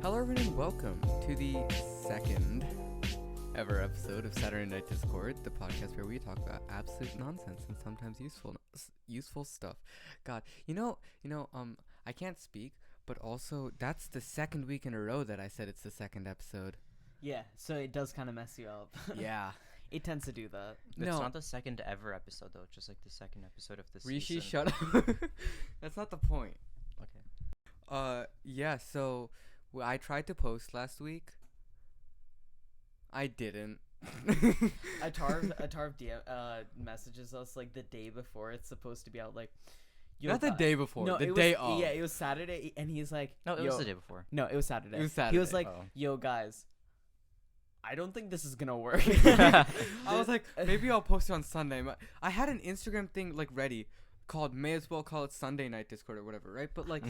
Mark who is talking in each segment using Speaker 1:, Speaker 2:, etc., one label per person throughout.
Speaker 1: Hello everyone and welcome to the second ever episode of Saturday Night Discord, the podcast where we talk about absolute nonsense and sometimes useful stuff. God, I can't speak, but also that's the second week in a row that I said it's the second episode.
Speaker 2: Yeah, so it does kind of mess you up.
Speaker 1: Yeah.
Speaker 2: It tends to do that.
Speaker 3: It's not the second ever episode though, just like the second episode of the season.
Speaker 1: Rishi, shut up. That's not the point.
Speaker 3: Okay.
Speaker 1: Yeah, so I tried to post last week. I didn't.
Speaker 2: Atharv messages us like the day before it's supposed to be out. Like,
Speaker 1: not the day before.
Speaker 2: No,
Speaker 1: the day of.
Speaker 2: Yeah, it was Saturday, and he's like,
Speaker 3: No, it was the day before.
Speaker 2: No, it was Saturday.
Speaker 1: It was Saturday.
Speaker 2: He was like,
Speaker 3: Oh.
Speaker 2: "Yo, guys, I don't think this is gonna work."
Speaker 1: I was like, maybe I'll post it on Sunday. I had an Instagram thing like ready called may as well call it Sunday Night Discord or whatever, right? But like,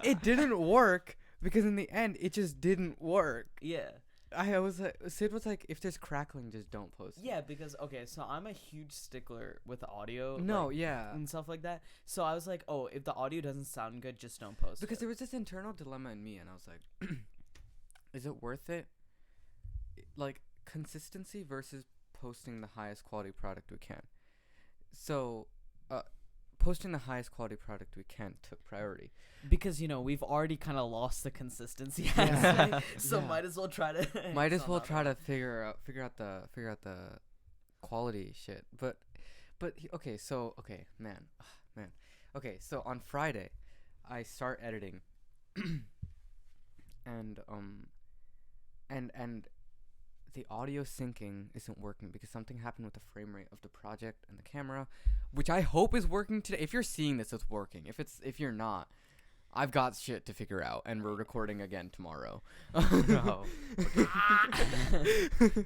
Speaker 1: it didn't work because in the end, it just didn't work.
Speaker 2: Yeah.
Speaker 1: I was like, Sid was like, if there's crackling, just don't post it.
Speaker 2: Yeah, because okay, so I'm a huge stickler with audio.
Speaker 1: No,
Speaker 2: like,
Speaker 1: yeah.
Speaker 2: and stuff like that. So I was like, oh, if the audio doesn't sound good, just don't post
Speaker 1: Because
Speaker 2: it.
Speaker 1: there was this internal dilemma in me, and I was like, is it worth it? Like, consistency versus posting the highest quality product we can. So, posting the highest quality product we can took priority.
Speaker 2: Because we've already kind of lost the consistency
Speaker 1: Yeah.
Speaker 2: aspect, so
Speaker 1: Yeah.
Speaker 2: might as well try to
Speaker 1: Figure out the quality shit. But okay, man. Okay, so on Friday, I start editing, and the audio syncing isn't working because something happened with the frame rate of the project and the camera, which I hope is working today. If you're seeing this, it's working. If you're not, I've got shit to figure out, and we're recording again tomorrow.
Speaker 3: No.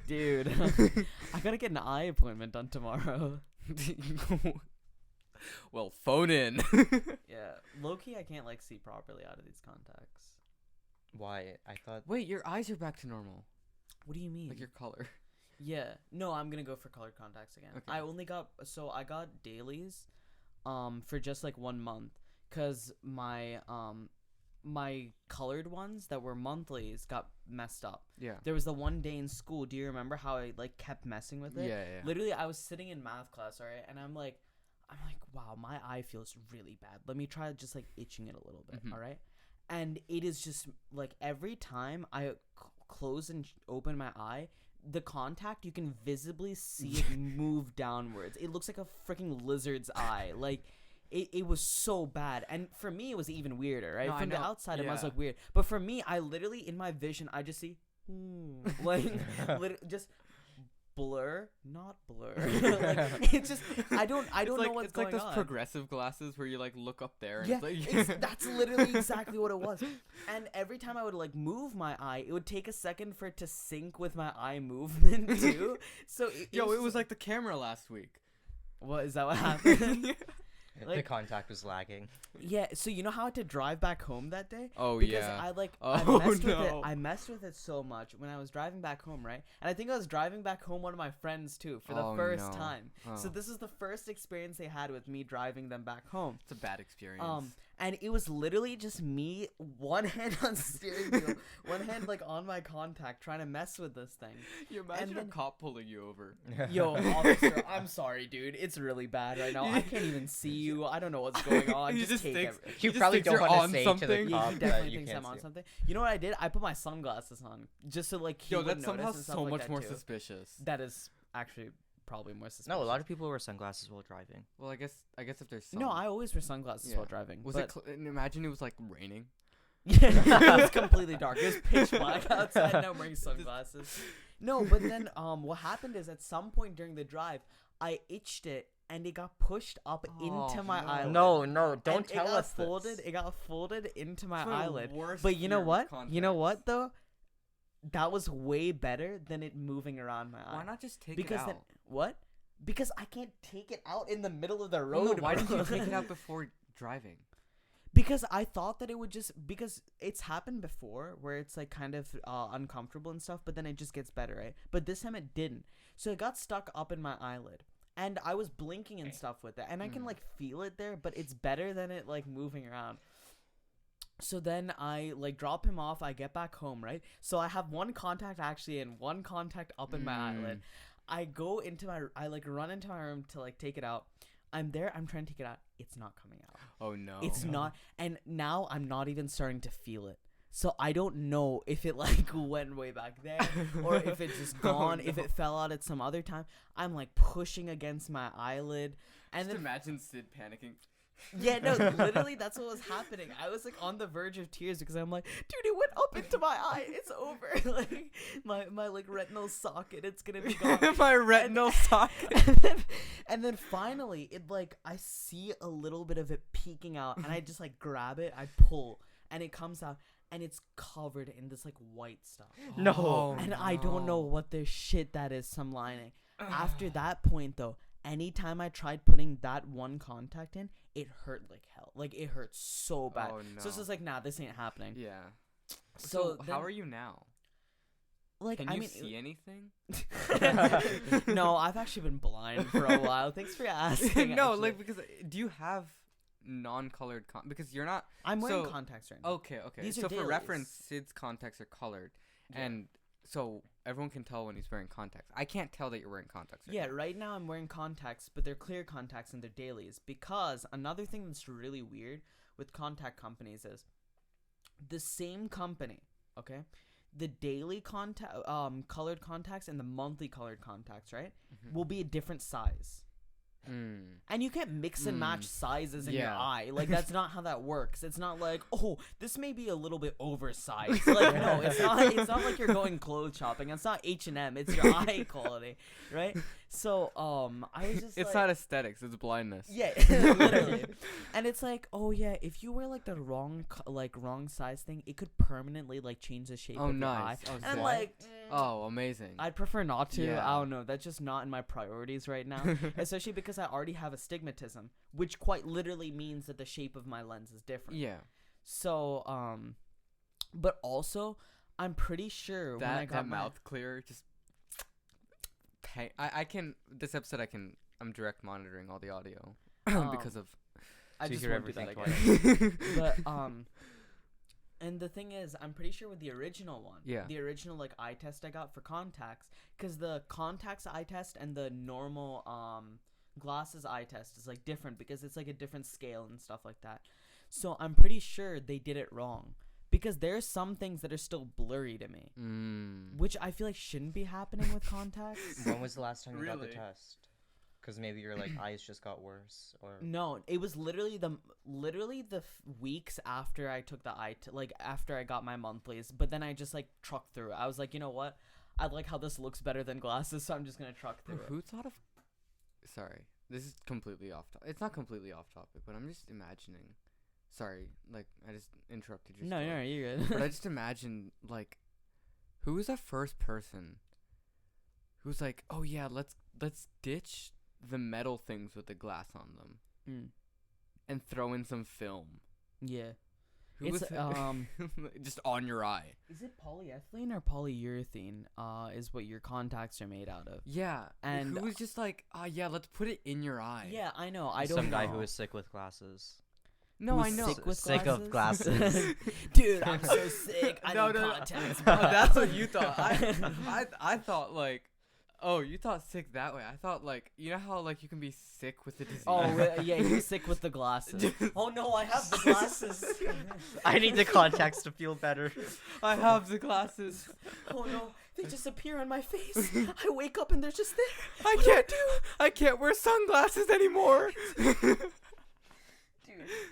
Speaker 2: Dude, I gotta get an eye appointment done tomorrow.
Speaker 1: Well, phone in.
Speaker 2: Yeah, low-key I can't see properly out of these contacts.
Speaker 3: Why? I thought.
Speaker 1: Wait, your eyes are back to normal.
Speaker 2: What do you mean?
Speaker 1: Like your color.
Speaker 2: Yeah, no, I'm gonna go for colored contacts again.
Speaker 1: Okay.
Speaker 2: I got dailies for just 1 month, cause my colored ones that were monthlies got messed up.
Speaker 1: Yeah.
Speaker 2: There was the one day in school, do you remember how I kept messing with it?
Speaker 1: Yeah.
Speaker 2: Literally, I was sitting in math class, alright, and I'm like, wow, my eye feels really bad. Let me try just itching it a little bit,
Speaker 1: Mhm.
Speaker 2: alright? And it is just every time I close and open my eye, the contact, you can visibly see it move downwards. It looks like a freaking lizard's eye. It was so bad. And for me, it was even weirder, right?
Speaker 1: No,
Speaker 2: From the
Speaker 1: I know.
Speaker 2: outside, it must
Speaker 1: Yeah.
Speaker 2: look weird. But for me, I literally, in my vision, I just see, just blur, not blur. It's just, I don't know what's going on.
Speaker 1: It's like those progressive glasses where you look up there and
Speaker 2: Yeah,
Speaker 1: it's like
Speaker 2: that's literally exactly what it was. And every time I would move my eye, it would take a second for it to sync with my eye movement too. So
Speaker 1: it was like the camera last week.
Speaker 2: What is that? What happened?
Speaker 3: The contact was lagging.
Speaker 2: Yeah, so you know how I had to drive back home that day?
Speaker 1: Oh,
Speaker 2: because
Speaker 1: yeah.
Speaker 2: I messed with it so much when I was driving back home, right? And I think I was driving back home one of my friends too for the first time. So this is the first experience they had with me driving them back home.
Speaker 1: It's a bad experience.
Speaker 2: And it was literally just me, one hand on steering wheel, one hand on my contact, trying to mess with this thing.
Speaker 1: You imagine a cop pulling you over.
Speaker 2: Yo, officer, I'm sorry, dude. It's really bad right now. I can't even see you. I don't know what's going on.
Speaker 1: He
Speaker 2: just
Speaker 1: just
Speaker 2: take
Speaker 1: thinks-
Speaker 2: everything.
Speaker 3: You
Speaker 1: just
Speaker 3: probably
Speaker 1: thinks
Speaker 3: don't
Speaker 1: you're
Speaker 3: want
Speaker 1: on
Speaker 3: to say
Speaker 1: something.
Speaker 3: to the
Speaker 2: Yeah,
Speaker 3: cop
Speaker 2: he
Speaker 3: that
Speaker 2: definitely
Speaker 3: you
Speaker 2: thinks
Speaker 3: can't
Speaker 2: I'm on
Speaker 3: see.
Speaker 2: something. You know what I did? I put my sunglasses on just so he
Speaker 1: Yo,
Speaker 2: wouldn't
Speaker 1: that's somehow
Speaker 2: notice and stuff
Speaker 1: so
Speaker 2: like
Speaker 1: much
Speaker 2: that,
Speaker 1: more
Speaker 2: too.
Speaker 1: suspicious.
Speaker 2: That is actually probably more suspicious.
Speaker 3: No, a lot of people wear sunglasses while driving.
Speaker 1: Well, I guess if there's sun.
Speaker 2: No, I always wear sunglasses
Speaker 1: Yeah.
Speaker 2: while driving.
Speaker 1: Was
Speaker 2: but
Speaker 1: it? Imagine it was raining.
Speaker 2: Yeah, it was completely dark. It was pitch black outside, and I'm wearing sunglasses. No, but then what happened is at some point during the drive, I itched it, and it got pushed up into my
Speaker 1: no.
Speaker 2: eyelid.
Speaker 3: No, don't
Speaker 2: And
Speaker 3: tell us
Speaker 2: folded.
Speaker 3: this.
Speaker 2: It got folded into my
Speaker 1: It's one of the
Speaker 2: eyelid.
Speaker 1: worst
Speaker 2: But you know
Speaker 1: fear
Speaker 2: what?
Speaker 1: contacts.
Speaker 2: You know what though? That was way better than it moving around my eye.
Speaker 1: Why not just take
Speaker 2: Because
Speaker 1: it out?
Speaker 2: then what? Because I can't take it out in the middle of the
Speaker 1: Well,
Speaker 2: road.
Speaker 1: no, why didn't you
Speaker 2: bro.
Speaker 1: take it out before driving?
Speaker 2: Because I thought that it would because it's happened before where it's kind of uncomfortable and stuff, but then it just gets better, right? But this time it didn't. So it got stuck up in my eyelid. And I was blinking and stuff with it, and I can feel it there, but it's better than it moving around. So then I like drop him off. I get back home, right? So I have one contact actually and one contact up in my eyelid. I go into I like run into my room to like take it out. I'm there. I'm trying to take it out. It's not coming out.
Speaker 1: Oh no.
Speaker 2: It's not. And now I'm not even starting to feel it. So I don't know if it like went way back there or if it's just gone. If it fell out at some other time. I'm like pushing against my eyelid. And
Speaker 1: Just
Speaker 2: then
Speaker 1: imagine Sid panicking.
Speaker 2: yeah, no, literally that's what was happening. I was like on the verge of tears because I'm like, dude, it went up into my eye. It's over. Like my like retinal socket, it's gonna be gone.
Speaker 1: My retinal socket.
Speaker 2: And then finally, it like I see a little bit of it peeking out, and I just like grab it, I pull, and it comes out, and it's covered in this like white stuff.
Speaker 3: No.
Speaker 2: And I don't know what the shit that is. Some lining. After that point, though, anytime I tried putting that one contact in, it hurt like hell. Like it hurt so bad.
Speaker 1: Oh, no.
Speaker 2: So it's just like, nah, this ain't happening.
Speaker 1: Yeah.
Speaker 2: So
Speaker 1: how
Speaker 2: then-
Speaker 1: are you now?
Speaker 2: Like
Speaker 1: Can
Speaker 2: I
Speaker 1: you
Speaker 2: mean,
Speaker 1: see anything?
Speaker 2: no, I've actually been blind for a while. Thanks for asking.
Speaker 1: No,
Speaker 2: actually.
Speaker 1: like because do you have non-colored because you're not
Speaker 2: I'm wearing
Speaker 1: so-
Speaker 2: contacts right now.
Speaker 1: okay.
Speaker 2: These are
Speaker 1: So for
Speaker 2: dailies.
Speaker 1: reference, Sid's contacts are colored,
Speaker 2: Yeah.
Speaker 1: and so everyone can tell when he's wearing contacts. I can't tell that you're wearing contacts.
Speaker 2: Yeah,
Speaker 1: now.
Speaker 2: right now I'm wearing contacts, but they're clear contacts and they're dailies. Because another thing that's really weird with contact companies is the same company, okay? The daily colored contacts and the monthly colored contacts, right? Will be a different size. And you can't mix and match sizes in your
Speaker 1: Yeah.
Speaker 2: eye. Like, that's not how that works. It's not like, oh, this may be a little bit oversized. Like, no, it's not like you're going clothes shopping. It's not H&M. It's your eye quality, right? So, I was just
Speaker 1: It's
Speaker 2: like,
Speaker 1: not aesthetics. It's blindness.
Speaker 2: yeah, literally. And it's like, oh yeah, if you wear like the wrong size thing, it could permanently like change the shape
Speaker 1: Oh,
Speaker 2: of your eye.
Speaker 1: nice. Oh,
Speaker 2: And I'm
Speaker 1: sick.
Speaker 2: like,
Speaker 1: Oh, amazing.
Speaker 2: I'd prefer not to.
Speaker 1: Yeah.
Speaker 2: I don't know. That's just not in my priorities right now. Especially because I already have astigmatism, which quite literally means that the shape of my lens is different.
Speaker 1: Yeah.
Speaker 2: So, but also, I'm pretty sure when I
Speaker 1: That
Speaker 2: got my
Speaker 1: mouth clear just. I can this episode I'm direct monitoring all the audio because of
Speaker 2: I
Speaker 3: So you
Speaker 2: just
Speaker 3: hear
Speaker 2: won't do that
Speaker 3: everything
Speaker 2: again. But and the thing is, I'm pretty sure with the original one,
Speaker 1: Yeah.
Speaker 2: the original like eye test I got for contacts, because the contacts eye test and the normal glasses eye test is like different because it's like a different scale and stuff like that. So I'm pretty sure they did it wrong because there's some things that are still blurry to me, which I feel like shouldn't be happening with contacts.
Speaker 3: When was the last time you got the
Speaker 1: Really?
Speaker 3: test? Because maybe your like eyes just got worse, or
Speaker 2: No, it was literally the weeks after I took the like after I got my monthlies. But then I just like trucked through it. I was like, you know what? I like how this looks better than glasses, so I'm just gonna truck through it.
Speaker 1: Who thought of? Sorry, this is completely off. It's not completely off topic, but I'm just imagining. Sorry, like I just interrupted your.
Speaker 2: No,
Speaker 1: story.
Speaker 2: no, you're good.
Speaker 1: But I just imagine like, who was the first person? Who's like, oh yeah, let's ditch the metal things with the glass on them and throw in some film.
Speaker 2: Yeah.
Speaker 1: Who
Speaker 2: It's
Speaker 1: was just on your eye?
Speaker 2: Is it polyethylene or polyurethane? Is what your contacts are made out of.
Speaker 1: Yeah,
Speaker 2: And
Speaker 1: who was just like, yeah, let's put it in your eye.
Speaker 2: Yeah, I know. I don't
Speaker 3: some
Speaker 2: know.
Speaker 3: guy who was sick with glasses.
Speaker 1: No,
Speaker 2: Who's
Speaker 1: I know.
Speaker 2: sick with
Speaker 3: Sick of glasses.
Speaker 2: Dude, I'm so sick. I
Speaker 1: No,
Speaker 2: need
Speaker 1: no, no.
Speaker 2: contacts.
Speaker 1: Oh, that's what you thought. I thought like, oh, you thought sick that way. I thought like, you know how like you can be sick with the disease.
Speaker 2: Oh, yeah, he's sick with the glasses. Oh no, I have the glasses.
Speaker 3: I need the contacts to feel better.
Speaker 1: I have the glasses.
Speaker 2: Oh no, they just appear on my face. I wake up and they're just there.
Speaker 1: I
Speaker 2: What do I
Speaker 1: can't
Speaker 2: do?
Speaker 1: I can't wear sunglasses anymore.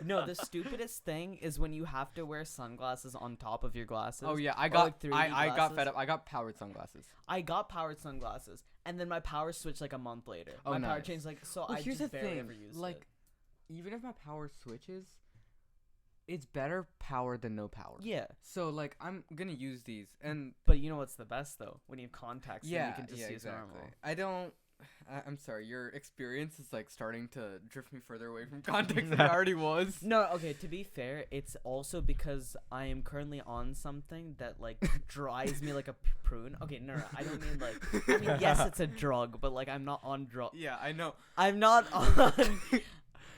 Speaker 2: No, the stupidest thing is when you have to wear sunglasses on top of your glasses.
Speaker 1: Oh yeah, I
Speaker 2: Or,
Speaker 1: got
Speaker 2: like, 3D
Speaker 1: I got
Speaker 2: glasses.
Speaker 1: fed up. I got powered sunglasses.
Speaker 2: I got powered sunglasses, and then my power switched like a month later.
Speaker 1: Oh,
Speaker 2: my power
Speaker 1: nice.
Speaker 2: changed like so.
Speaker 1: Well,
Speaker 2: I
Speaker 1: here's
Speaker 2: just
Speaker 1: the
Speaker 2: barely
Speaker 1: thing,
Speaker 2: ever used
Speaker 1: like,
Speaker 2: it.
Speaker 1: even if my power switches, it's better power than no power.
Speaker 2: Yeah,
Speaker 1: So like I'm gonna use these and
Speaker 2: but you know what's the best though? When you have contacts, then
Speaker 1: yeah,
Speaker 2: you can just
Speaker 1: yeah,
Speaker 2: use
Speaker 1: exactly.
Speaker 2: normal.
Speaker 1: I don't. I'm sorry. Your experience is like starting to drift me further away from context than I already was.
Speaker 2: No, okay, to be fair, it's also because I am currently on something that, like, drives me like a prune. Okay, no, I don't mean, like, I mean, yes, it's a drug, but, like, I'm not on drug.
Speaker 1: Yeah, I know.
Speaker 2: I'm not on...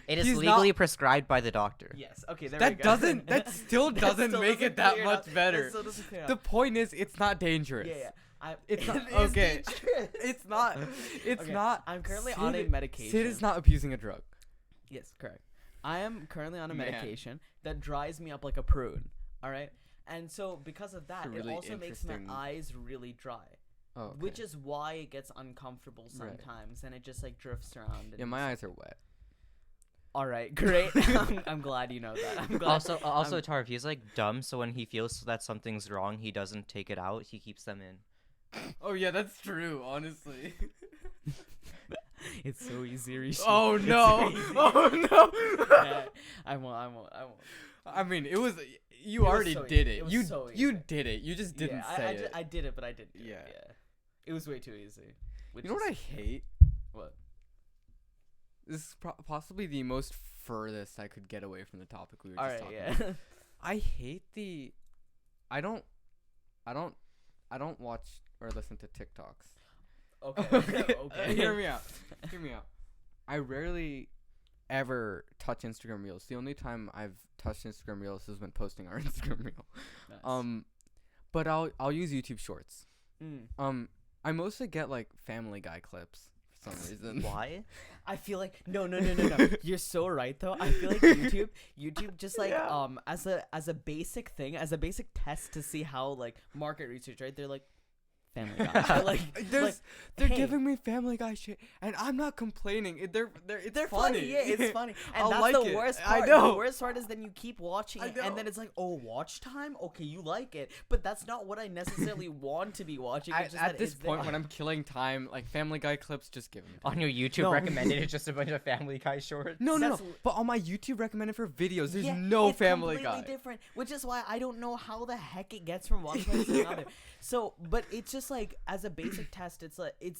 Speaker 3: It is
Speaker 1: He's
Speaker 3: legally
Speaker 1: not-
Speaker 3: prescribed by the doctor.
Speaker 2: Yes. Okay. There we
Speaker 1: That
Speaker 2: go.
Speaker 1: doesn't. That still
Speaker 2: That
Speaker 1: doesn't
Speaker 2: still
Speaker 1: make
Speaker 2: doesn't
Speaker 1: it that
Speaker 2: clear
Speaker 1: much
Speaker 2: up-
Speaker 1: better.
Speaker 2: That still doesn't clear
Speaker 1: The
Speaker 2: up.
Speaker 1: point is, it's not dangerous.
Speaker 2: Yeah.
Speaker 1: It's
Speaker 2: It
Speaker 1: not
Speaker 2: is
Speaker 1: okay.
Speaker 2: dangerous.
Speaker 1: It's not. It's
Speaker 2: Okay,
Speaker 1: not.
Speaker 2: I'm currently on a
Speaker 1: Sid-
Speaker 2: medication.
Speaker 1: Sid is not abusing a drug.
Speaker 2: Yes, correct. I am currently on a
Speaker 1: Man.
Speaker 2: medication that dries me up like a prune. All right, and so because of that,
Speaker 1: It's a really
Speaker 2: it also makes my
Speaker 1: interesting-
Speaker 2: eyes really dry,
Speaker 1: Oh, okay.
Speaker 2: which is why it gets uncomfortable
Speaker 1: Right.
Speaker 2: sometimes, and it just like drifts around.
Speaker 1: Yeah, my eyes are wet.
Speaker 2: All right, great. I'm glad you know that. I'm glad.
Speaker 3: Also, Atharv, he's like dumb, so when he feels that something's wrong, he doesn't take it out. He keeps them in.
Speaker 1: Oh yeah, that's true. Honestly.
Speaker 2: It's so easy. Rishi.
Speaker 1: Oh
Speaker 2: It's
Speaker 1: no!
Speaker 2: so easy.
Speaker 1: Oh no!
Speaker 2: Yeah, I won't.
Speaker 1: I mean, it was. You
Speaker 2: It was
Speaker 1: already
Speaker 2: so
Speaker 1: did
Speaker 2: easy.
Speaker 1: it.
Speaker 2: It was
Speaker 1: you
Speaker 2: so
Speaker 1: you
Speaker 2: easy.
Speaker 1: did it. You just didn't
Speaker 2: yeah,
Speaker 1: say it.
Speaker 2: I did it, but I didn't. Do
Speaker 1: Yeah.
Speaker 2: It. Yeah. It was way too easy. Which
Speaker 1: You know what I
Speaker 2: is-
Speaker 1: hate?
Speaker 2: What?
Speaker 1: This is possibly the most furthest I could get away from the topic we were
Speaker 2: All
Speaker 1: just
Speaker 2: right.
Speaker 1: talking about.
Speaker 2: Yeah.
Speaker 1: I hate the. I don't watch or listen to TikToks.
Speaker 2: Okay. Okay.
Speaker 1: Hear me out. Hear me out. I rarely ever touch Instagram Reels. The only time I've touched Instagram Reels is when posting our Instagram Reel.
Speaker 2: Nice.
Speaker 1: But I'll use YouTube Shorts.
Speaker 2: Mm.
Speaker 1: I mostly get like Family Guy clips for some reason.
Speaker 3: Why?
Speaker 2: I feel like no. You're so right though. I feel like YouTube just like
Speaker 1: Yeah.
Speaker 2: as a basic thing, as a basic test to see how like market research, right? They're like Family Guy.
Speaker 1: They're
Speaker 2: hey.
Speaker 1: giving me Family Guy shit, and I'm not complaining. It's
Speaker 2: They're
Speaker 1: funny.
Speaker 2: funny. Yeah, it's funny. And
Speaker 1: I'll
Speaker 2: that's
Speaker 1: like
Speaker 2: the
Speaker 1: it.
Speaker 2: worst
Speaker 1: I
Speaker 2: part.
Speaker 1: know.
Speaker 2: The worst part is then you keep watching
Speaker 1: I
Speaker 2: it, and
Speaker 1: know.
Speaker 2: then it's like, oh, watch time? Okay, you like it. But that's not what I necessarily want to be watching. It's just
Speaker 1: At
Speaker 2: that
Speaker 1: this
Speaker 2: it's
Speaker 1: point,
Speaker 2: there.
Speaker 1: when I'm killing time, like Family Guy clips, just give them. to
Speaker 3: On
Speaker 1: me.
Speaker 3: your YouTube
Speaker 2: No.
Speaker 3: recommended, it's just a bunch of Family Guy shorts.
Speaker 1: No.
Speaker 2: That's-
Speaker 1: But on my YouTube recommended for videos, there's
Speaker 2: Yeah,
Speaker 1: no
Speaker 2: it's
Speaker 1: Family
Speaker 2: completely
Speaker 1: Guy.
Speaker 2: different, which is why I don't know how the heck it gets from one place to another. So, but it's just like as a basic test, it's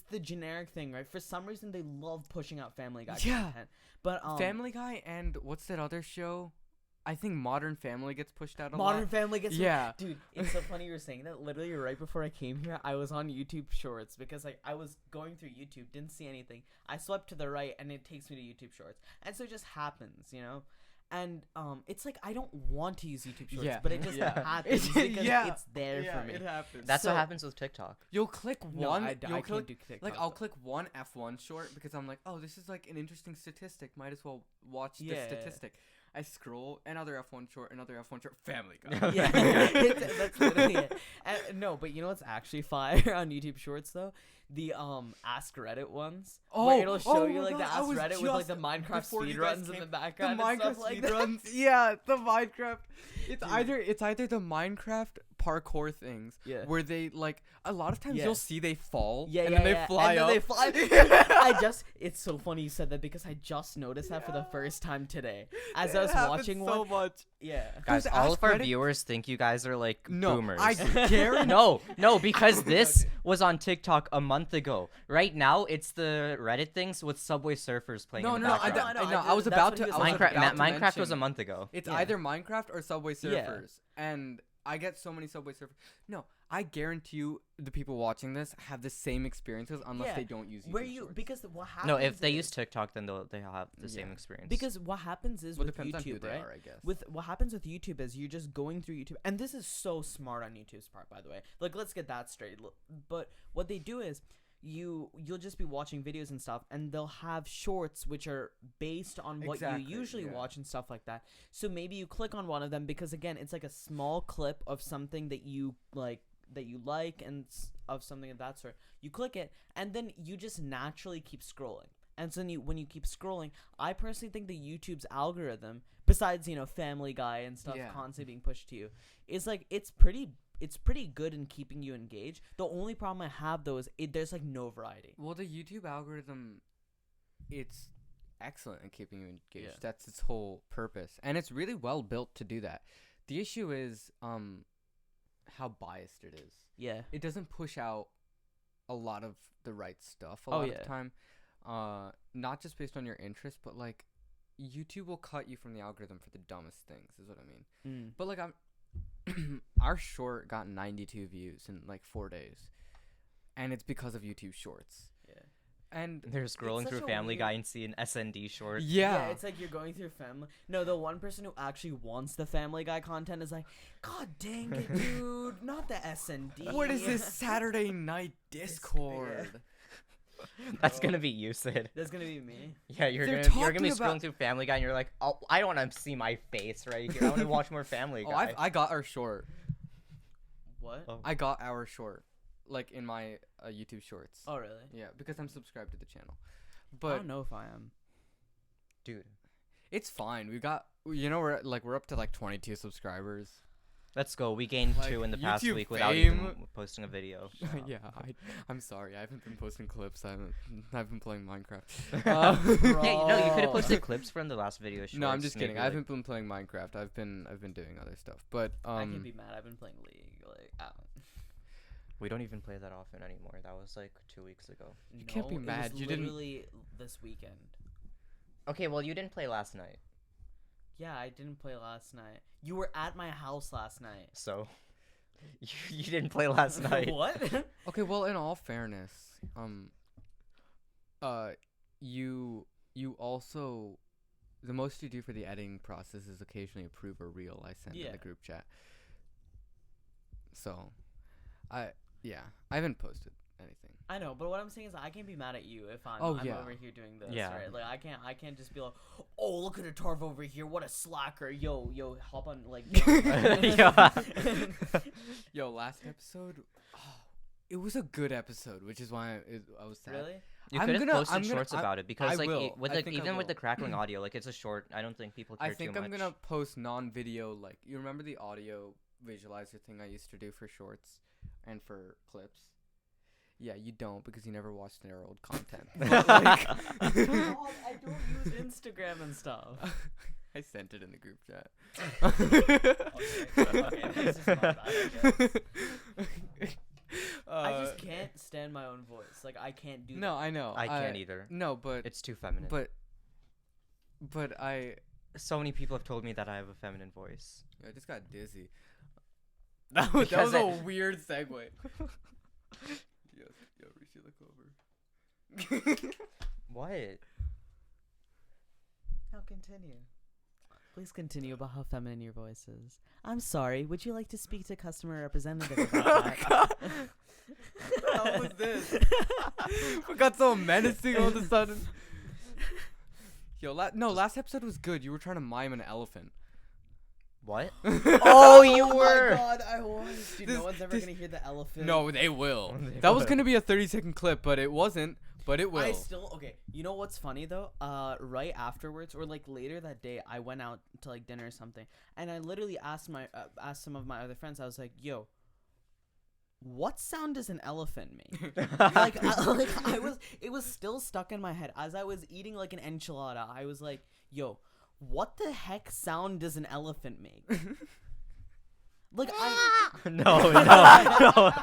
Speaker 2: the generic thing, right? For some reason, they love pushing out Family Guy
Speaker 1: Yeah.
Speaker 2: content. But
Speaker 1: Family Guy and what's that other show? I think Modern Family gets pushed out a
Speaker 2: Modern
Speaker 1: lot.
Speaker 2: Family gets
Speaker 1: Yeah.
Speaker 2: Dude, it's so funny you were saying that. Literally right before I came here, I was on YouTube Shorts because like I was going through YouTube, didn't see anything. I swiped to the right and it takes me to YouTube Shorts. And so it just happens, you know? And it's like I don't want to use YouTube Shorts,
Speaker 1: Yeah.
Speaker 2: but it just
Speaker 1: Yeah.
Speaker 2: happens because
Speaker 1: Yeah.
Speaker 2: it's there
Speaker 1: Yeah,
Speaker 2: for me.
Speaker 1: it happens.
Speaker 3: That's
Speaker 2: So-
Speaker 3: what happens with TikTok.
Speaker 1: You'll click
Speaker 2: No,
Speaker 1: one.
Speaker 2: I
Speaker 1: you'll
Speaker 2: can't
Speaker 1: click,
Speaker 2: do TikTok.
Speaker 1: like I'll click one F1 short because I'm like, oh, this is like an interesting statistic. Might as well watch this
Speaker 2: Yeah.
Speaker 1: statistic. I scroll another F1 short, another F1 short. Family Guy.
Speaker 2: Yeah, that's literally it. And, no, but you know what's actually fire on YouTube Shorts though? The Ask Reddit ones. Where it'll show you
Speaker 1: my
Speaker 2: like the
Speaker 1: God, I
Speaker 2: Ask
Speaker 1: was
Speaker 2: Reddit with like
Speaker 1: just-
Speaker 2: the Minecraft
Speaker 1: before you guys
Speaker 2: speedruns in
Speaker 1: came-
Speaker 2: the background
Speaker 1: The
Speaker 2: and
Speaker 1: Minecraft
Speaker 2: stuff like that.
Speaker 1: speedruns. Yeah, the Minecraft. It's
Speaker 2: Dude.
Speaker 1: either the Minecraft parkour things
Speaker 2: Yeah.
Speaker 1: where they like a lot of times
Speaker 2: Yeah.
Speaker 1: you'll see they fall
Speaker 2: Yeah,
Speaker 1: and
Speaker 2: yeah,
Speaker 1: then
Speaker 2: yeah.
Speaker 1: they fly
Speaker 2: and
Speaker 1: up.
Speaker 2: then they fly. It's so funny you said that because I just noticed that for the first time today as I
Speaker 1: It
Speaker 2: was
Speaker 1: happens
Speaker 2: watching
Speaker 1: so
Speaker 2: one.
Speaker 1: much.
Speaker 2: Yeah.
Speaker 3: Guys,
Speaker 1: Those
Speaker 3: all
Speaker 1: Ask
Speaker 3: of our
Speaker 1: Reddit-
Speaker 3: viewers think you guys are like
Speaker 1: No,
Speaker 3: boomers.
Speaker 1: I guarantee.
Speaker 3: No, because this
Speaker 2: Okay.
Speaker 3: was on TikTok a month ago. Right now, it's the Reddit things with Subway Surfers playing
Speaker 1: No,
Speaker 3: in
Speaker 1: no,
Speaker 3: the
Speaker 1: no,
Speaker 3: background.
Speaker 1: I was
Speaker 2: That's
Speaker 1: about
Speaker 2: what
Speaker 1: to.
Speaker 2: he was
Speaker 1: I was
Speaker 2: talking
Speaker 3: Minecraft,
Speaker 1: about to
Speaker 3: Minecraft was a
Speaker 1: mention-
Speaker 3: month ago.
Speaker 1: It's
Speaker 2: Yeah.
Speaker 1: either Minecraft or Subway
Speaker 2: Yeah.
Speaker 1: Surfers, and I get so many Subway Surfers. No, I guarantee you, the people watching this have the same experiences unless
Speaker 2: Yeah.
Speaker 1: they don't use YouTube
Speaker 2: Where you
Speaker 1: Shorts.
Speaker 2: because what happens?
Speaker 3: No, if they
Speaker 2: is-
Speaker 3: use TikTok, then they'll have the same
Speaker 1: Yeah.
Speaker 3: experience.
Speaker 2: because what happens is
Speaker 1: well,
Speaker 2: with
Speaker 1: depends on who
Speaker 2: YouTube,
Speaker 1: they
Speaker 2: right?
Speaker 1: are, I guess.
Speaker 2: With what happens with YouTube is you're just going through YouTube, and this is so smart on YouTube's part, by the way. Like, let's get that straight. But what they do is you'll just be watching videos and stuff, and they'll have shorts which are based on what
Speaker 1: Exactly,
Speaker 2: you usually
Speaker 1: yeah.
Speaker 2: watch and stuff like that. So maybe you click on one of them because again, it's like a small clip of something that you like and of something of that sort. You click it, and then you just naturally keep scrolling. And so when you keep scrolling, I personally think the YouTube's algorithm, besides Family Guy and stuff
Speaker 1: Yeah.
Speaker 2: constantly being pushed to you, is like it's pretty good in keeping you engaged. The only problem I have though is there's like no variety.
Speaker 1: Well, the YouTube algorithm, it's excellent in keeping you engaged.
Speaker 2: Yeah.
Speaker 1: That's its whole purpose, and it's really well built to do that. The issue is how biased it is.
Speaker 2: Yeah.
Speaker 1: It doesn't push out a lot of the right stuff a
Speaker 2: Oh,
Speaker 1: lot
Speaker 2: yeah.
Speaker 1: of the time. Not just based on your interest, but like YouTube will cut you from the algorithm for the dumbest things, is what I mean. But like our short got 92 views in like 4 days, and it's because of YouTube Shorts.
Speaker 2: Yeah.
Speaker 1: And
Speaker 3: They're scrolling
Speaker 2: such
Speaker 3: through
Speaker 2: a
Speaker 3: Family
Speaker 2: weird-
Speaker 3: Guy and see an SND short.
Speaker 1: yeah,
Speaker 2: it's like you're going through family. No, the one person who actually wants the Family Guy content is like, God dang it, dude, not the SND.
Speaker 1: what is this Saturday night Discord?
Speaker 3: That's gonna be you, Sid.
Speaker 2: That's gonna be me.
Speaker 3: Yeah, you're
Speaker 1: They're
Speaker 3: gonna be
Speaker 1: talking
Speaker 3: scrolling
Speaker 1: about-
Speaker 3: through Family Guy and you're like, oh, I don't want to see my face right here. I want to watch more Family
Speaker 1: Oh,
Speaker 3: Guy.
Speaker 1: I got our short.
Speaker 2: What?
Speaker 3: Oh.
Speaker 1: I got our short, like in my YouTube Shorts.
Speaker 2: Oh, really?
Speaker 1: Yeah, because I'm subscribed to the channel.
Speaker 2: I
Speaker 1: But
Speaker 2: don't know if I am.
Speaker 3: Dude,
Speaker 1: it's fine. We got, we're up to like 22 subscribers.
Speaker 3: let's go. We gained
Speaker 1: Like,
Speaker 3: 2 in the past
Speaker 1: YouTube
Speaker 3: week without even
Speaker 1: fame.
Speaker 3: posting a video.
Speaker 1: Yeah, I'm sorry. I haven't been posting clips. I've been playing Minecraft.
Speaker 3: Yeah, no, you could have posted clips from the last video.
Speaker 1: No, I'm
Speaker 3: shorts,
Speaker 1: just kidding.
Speaker 3: maybe,
Speaker 1: I
Speaker 3: like-
Speaker 1: haven't been playing Minecraft. I've been doing other stuff. But
Speaker 2: I can be mad. I've been playing League. Like, I don't.
Speaker 3: We don't even play that often anymore. That was like 2 weeks ago.
Speaker 1: You can't be
Speaker 2: No, it
Speaker 1: mad.
Speaker 2: was
Speaker 1: You didn't-
Speaker 2: literally this weekend.
Speaker 3: Okay, well, you didn't play last night,
Speaker 2: Yeah, I didn't play last night. You were at my house last night.
Speaker 3: so you didn't play last night.
Speaker 2: What?
Speaker 1: okay. Well, in all fairness, you also, the most you do for the editing process is occasionally approve a reel I send in
Speaker 2: Yeah.
Speaker 1: the group chat. So, I haven't posted anything.
Speaker 2: I know, but what I'm saying is I can't be mad at you if I'm,
Speaker 1: Oh,
Speaker 2: I'm
Speaker 1: yeah.
Speaker 2: over here doing this,
Speaker 3: Yeah.
Speaker 2: right? Like I can't just be like, oh, look at Atharv over here, what a slacker, yo, hop on like.
Speaker 3: Yeah.
Speaker 1: Yo, last episode, it was a good episode, which is why I was sad.
Speaker 2: Really?
Speaker 3: You
Speaker 1: I'm
Speaker 3: could have
Speaker 1: gonna-
Speaker 3: posted
Speaker 1: I'm gonna-
Speaker 3: shorts
Speaker 1: I-
Speaker 3: about it because
Speaker 1: I
Speaker 3: like
Speaker 1: will.
Speaker 3: with
Speaker 1: I
Speaker 3: like
Speaker 1: think I
Speaker 3: even with the
Speaker 1: will.
Speaker 3: crackling audio, like it's a short. I don't think people care
Speaker 1: I think
Speaker 3: too
Speaker 1: I'm
Speaker 3: much.
Speaker 1: gonna post non-video, like, you remember the audio visualizer thing I used to do for shorts and for clips? Yeah, you don't because you never watched their old content. But, like,
Speaker 2: God, I don't use Instagram and stuff.
Speaker 1: I sent it in the group chat.
Speaker 2: Okay, this is my bad, I guess. I
Speaker 1: Uh,
Speaker 2: just can't stand my own voice. Like I can't do.
Speaker 1: No, I know.
Speaker 3: I can't either.
Speaker 1: No, but
Speaker 3: It's too feminine.
Speaker 1: but I
Speaker 3: So many people have told me that I have a feminine voice.
Speaker 1: I just got dizzy. That was
Speaker 3: Because
Speaker 1: a weird segue. Yo, Rishi, look over.
Speaker 3: What?
Speaker 2: Now continue. Please continue about how feminine your voice is. I'm sorry. Would you like to speak to customer representative about that?
Speaker 1: How was this? We got so menacing all of a sudden. Yo, last episode was good. You were trying to mime an elephant.
Speaker 3: What?
Speaker 2: Oh,
Speaker 3: you were.
Speaker 2: my God, I was. Dude,
Speaker 1: This-
Speaker 2: no one's ever
Speaker 1: this-
Speaker 2: gonna hear the elephant.
Speaker 1: No, they will.
Speaker 3: They
Speaker 1: That was
Speaker 3: will.
Speaker 1: gonna be a 30-second clip, but it wasn't. But it will.
Speaker 2: I still okay. You know what's funny though? Right afterwards or like later that day, I went out to like dinner or something, and I literally asked some of my other friends. I was like, "Yo, what sound does an elephant make?" It was still stuck in my head as I was eating like an enchilada. I was like, "Yo, what the heck sound does an elephant make?" Like I.
Speaker 3: No.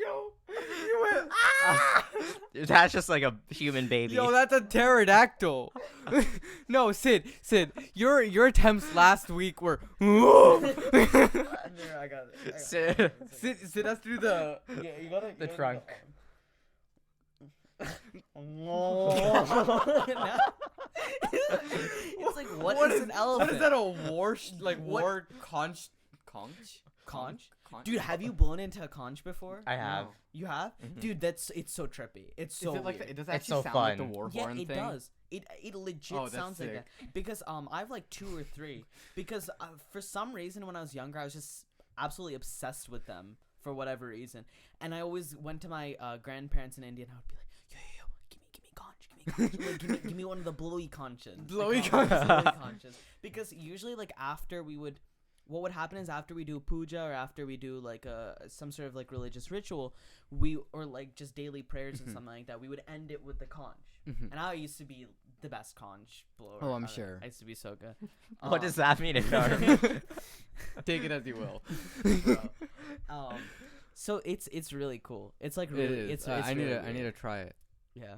Speaker 1: Yo, you went.
Speaker 3: That's just like a human baby.
Speaker 1: Yo, that's a pterodactyl. No, Sid, your attempts last week were.
Speaker 2: There, I got it.
Speaker 3: Sid.
Speaker 1: Sid has to do the.
Speaker 2: Yeah, you gotta.
Speaker 3: The trunk.
Speaker 2: It's like what
Speaker 1: What
Speaker 2: is an elephant?
Speaker 1: What is that, a war
Speaker 2: What-
Speaker 1: conch?
Speaker 2: Conch? Dude, have you blown into a conch before?
Speaker 3: I have.
Speaker 2: You have?
Speaker 3: Mhm.
Speaker 2: Dude, it's so trippy. It's so
Speaker 1: Is it like
Speaker 2: weird.
Speaker 1: it does
Speaker 3: It's
Speaker 1: actually
Speaker 3: so
Speaker 1: sound like the
Speaker 3: fun.
Speaker 1: war
Speaker 2: Yeah,
Speaker 1: horn
Speaker 2: it
Speaker 1: thing?
Speaker 2: does. It legit
Speaker 1: Oh, that's
Speaker 2: sounds like
Speaker 1: sick.
Speaker 2: that. Because I have like 2 or 3. Because for some reason when I was younger, I was just absolutely obsessed with them for whatever reason. And I always went to my grandparents in India and I would be like, yo, give me conch, like, give me one of the blowy conches.
Speaker 1: Blowy
Speaker 2: conches. Because usually like after we would. What would happen is after we do puja or after we do like some sort of like religious ritual, or like just daily prayers and something like that, we would end it with the conch. And I used to be the best conch blower.
Speaker 1: Oh, I'm
Speaker 2: ever.
Speaker 1: sure.
Speaker 2: I used to be so good.
Speaker 3: What does that mean? Atharv?
Speaker 1: Take it as you will.
Speaker 2: Bro. So it's really cool. It's like
Speaker 1: It
Speaker 2: really
Speaker 1: is.
Speaker 2: it's
Speaker 1: I need
Speaker 2: really
Speaker 1: to
Speaker 2: weird.
Speaker 1: try it.
Speaker 2: Yeah.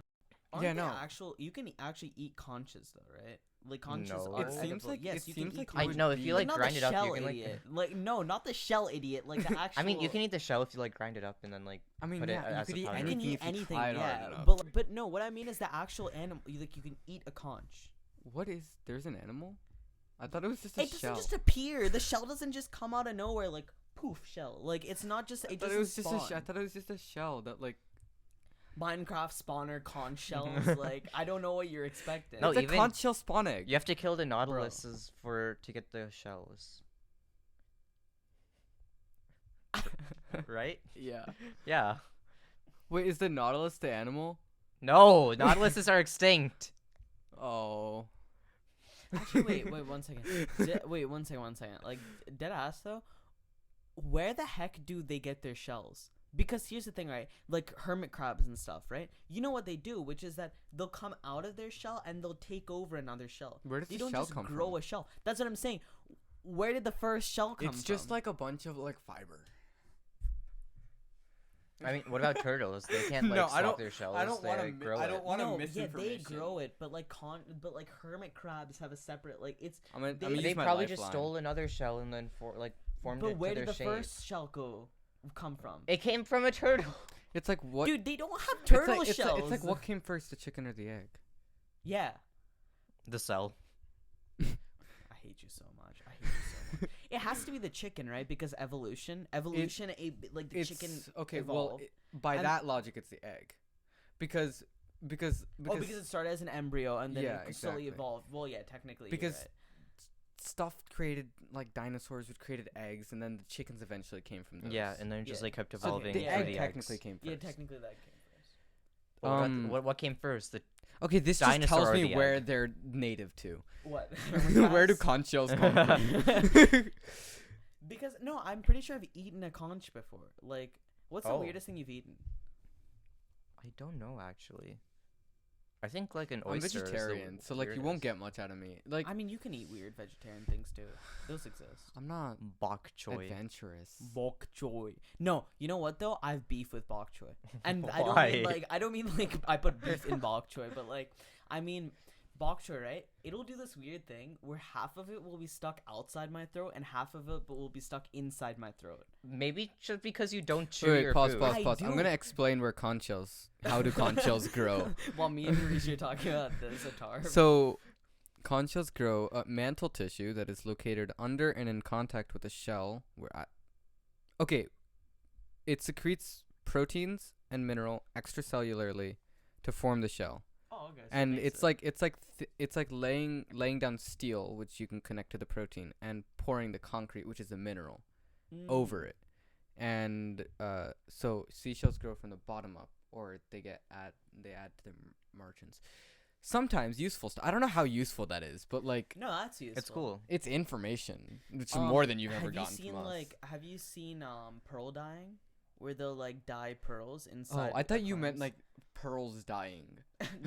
Speaker 2: Aren't
Speaker 1: Yeah,
Speaker 2: they
Speaker 1: no.
Speaker 2: actual? You can actually eat conches though, right? Like conches
Speaker 3: No.
Speaker 2: are
Speaker 3: It
Speaker 1: seems
Speaker 2: edible.
Speaker 1: like-
Speaker 2: yes,
Speaker 1: it
Speaker 2: you
Speaker 1: seems
Speaker 2: can
Speaker 1: like
Speaker 2: eat
Speaker 1: it
Speaker 3: I
Speaker 1: would
Speaker 3: know if
Speaker 1: be-
Speaker 3: you like
Speaker 2: not
Speaker 3: grind
Speaker 2: the
Speaker 3: it up,
Speaker 2: shell
Speaker 3: you can like.
Speaker 2: idiot. Like no, not the shell idiot. Like the actual.
Speaker 3: I mean, you can eat the shell if you like grind it up and then like.
Speaker 1: I mean,
Speaker 3: Put it
Speaker 1: yeah, you
Speaker 3: as
Speaker 1: could
Speaker 3: a
Speaker 1: eat
Speaker 3: powder.
Speaker 2: You
Speaker 1: anything
Speaker 2: can eat
Speaker 1: if you
Speaker 2: anything,
Speaker 1: tried hard
Speaker 2: yeah.
Speaker 1: enough.
Speaker 2: But no, what I mean is the actual animal. Like you can eat a conch.
Speaker 1: What is? There's an animal? I thought it was just a
Speaker 2: It doesn't
Speaker 1: shell.
Speaker 2: just appear. The shell doesn't just come out of nowhere like poof shell. Like it's not just.
Speaker 1: I
Speaker 2: It
Speaker 1: thought
Speaker 2: doesn't
Speaker 1: it was just
Speaker 2: spawn.
Speaker 1: I thought it was just a shell that like.
Speaker 2: Minecraft spawner conch shells. Like I don't know what you're expecting.
Speaker 3: No,
Speaker 1: it's a
Speaker 3: even-
Speaker 1: conch shell spawn egg.
Speaker 3: You have to kill the nautiluses to get the shells. Right?
Speaker 1: Yeah.
Speaker 3: Yeah.
Speaker 1: Wait, is the nautilus the animal?
Speaker 3: No, nautiluses are extinct.
Speaker 1: Oh.
Speaker 2: Actually, wait, 1 second. Wait, 1 second, 1 second. Like, dead ass though, where the heck do they get their shells? Because here's the thing, right? Like hermit crabs and stuff, right? You know what they do, which is that they'll come out of their shell and they'll take over another shell.
Speaker 1: Where does
Speaker 2: They
Speaker 1: the
Speaker 2: don't
Speaker 1: shell
Speaker 2: just
Speaker 1: come
Speaker 2: grow
Speaker 1: from?
Speaker 2: a shell. That's what I'm saying. Where did the first shell come from?
Speaker 1: It's just like a bunch of like fiber.
Speaker 3: I mean, what about turtles? They can't like
Speaker 1: No, I
Speaker 3: swap
Speaker 1: don't-
Speaker 3: their shells.
Speaker 1: I don't
Speaker 3: they
Speaker 1: wanna
Speaker 3: like,
Speaker 1: mi-
Speaker 3: grow
Speaker 1: I
Speaker 3: it.
Speaker 1: don't want-
Speaker 2: no,
Speaker 1: miss
Speaker 2: yeah, they
Speaker 1: information.
Speaker 2: grow it, but like hermit crabs have a separate like it's.
Speaker 1: I'm gonna
Speaker 2: They-
Speaker 1: use
Speaker 3: They
Speaker 1: my
Speaker 3: probably just
Speaker 1: lifeline.
Speaker 3: stole another shell and then formed
Speaker 2: But
Speaker 3: it
Speaker 2: where
Speaker 3: to
Speaker 2: did
Speaker 3: their
Speaker 2: the
Speaker 3: shape.
Speaker 2: first shell come from?
Speaker 3: It came from a turtle.
Speaker 1: It's like what?
Speaker 2: Dude, they don't have
Speaker 1: it's
Speaker 2: turtle
Speaker 1: like,
Speaker 2: shells.
Speaker 1: It's like what came first, the chicken or the egg?
Speaker 2: Yeah.
Speaker 3: The cell.
Speaker 2: I hate you so much. I hate you so much. It has to be the chicken, right? Because evolution, like the chicken.
Speaker 1: Okay.
Speaker 2: evolved.
Speaker 1: Well, by
Speaker 2: And-
Speaker 1: that logic, it's the egg, because
Speaker 2: Because it started as an embryo and then
Speaker 1: Yeah,
Speaker 2: it slowly
Speaker 1: exactly.
Speaker 2: evolved. Well, yeah, technically.
Speaker 1: Because
Speaker 2: you're right.
Speaker 1: stuff created like dinosaurs would created eggs, and then the chickens eventually came from those.
Speaker 3: Yeah, and then it just
Speaker 2: Yeah.
Speaker 3: like kept
Speaker 1: So
Speaker 3: evolving
Speaker 1: the
Speaker 3: through
Speaker 1: egg
Speaker 3: the
Speaker 1: technically
Speaker 3: eggs.
Speaker 1: came first.
Speaker 2: Yeah, technically that came first.
Speaker 3: What came first? The
Speaker 1: Okay, this just
Speaker 3: Dinosaur
Speaker 1: tells
Speaker 3: or
Speaker 1: me
Speaker 3: the
Speaker 1: where
Speaker 3: egg?
Speaker 1: they're native to.
Speaker 2: What?
Speaker 1: Where do conch shells come from?
Speaker 2: Because no, I'm pretty sure I've eaten a conch before. Like, what's the
Speaker 3: Oh.
Speaker 2: weirdest thing you've eaten?
Speaker 3: I don't know actually. I think like an
Speaker 1: I'm
Speaker 3: oyster.
Speaker 1: vegetarian, so like you won't get much out of me. Like
Speaker 2: I mean, you can eat weird vegetarian things too. Those exist.
Speaker 1: I'm not
Speaker 3: bok choy.
Speaker 1: adventurous.
Speaker 2: Bok choy. No, you know what though? I have beef with bok choy, and I don't mean like I put beef in bok choy, but like I mean bok choy, right? It'll do this weird thing where half of it will be stuck outside my throat and half of it will be stuck inside my throat.
Speaker 3: Maybe just because you don't chew
Speaker 1: Wait,
Speaker 3: your
Speaker 1: pause,
Speaker 3: food.
Speaker 1: pause,
Speaker 2: I
Speaker 1: pause. I'm
Speaker 2: do.
Speaker 1: gonna explain where conch shells. How do conch shells grow?
Speaker 2: While me and Rishi are talking about this, Atharv.
Speaker 1: So, conch shells grow mantle tissue that is located under and in contact with the shell. Okay, it secretes proteins and mineral extracellularly to form the shell.
Speaker 2: Oh, okay. So
Speaker 1: And
Speaker 2: makes
Speaker 1: it's like laying down steel, which you can connect to the protein, and pouring the concrete, which is a mineral, over it. And so seashells grow from the bottom up, or they add to the margins. Sometimes useful stuff. I don't know how useful that is, but like
Speaker 2: No, that's useful.
Speaker 3: It's cool.
Speaker 1: it's information, which is more than you've ever gotten from us.
Speaker 2: Have you seen pearl dyeing, where they'll like dye pearls inside?
Speaker 1: Oh, I thought
Speaker 2: the
Speaker 1: you meant
Speaker 2: clams?
Speaker 1: like pearls dying.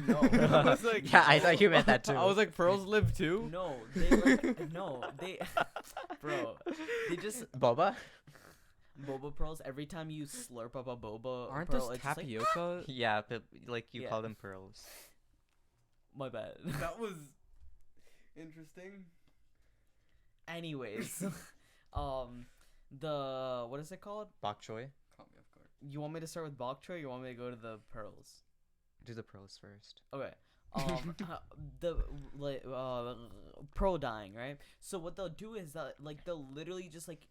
Speaker 2: No.
Speaker 1: I was like,
Speaker 3: Yeah, I thought you meant that too.
Speaker 1: I was like, pearls live too.
Speaker 2: No, they like, no, they, bro, they just
Speaker 3: Boba?
Speaker 2: boba pearls. Every time you slurp up a boba
Speaker 1: Aren't
Speaker 2: pearl,
Speaker 1: those
Speaker 2: it's just like,
Speaker 1: tapioca?
Speaker 3: Yeah, but like you
Speaker 2: Yeah.
Speaker 3: call them pearls.
Speaker 2: my bad.
Speaker 1: That was interesting.
Speaker 2: Anyways, the what is it called?
Speaker 3: Bok choy.
Speaker 1: Caught me off guard.
Speaker 2: You want me to start with bok choy? Or you want me to go to the pearls?
Speaker 3: Do the pearls first.
Speaker 2: Okay. The like pro dyeing, right? So what they'll do is that like they'll literally just like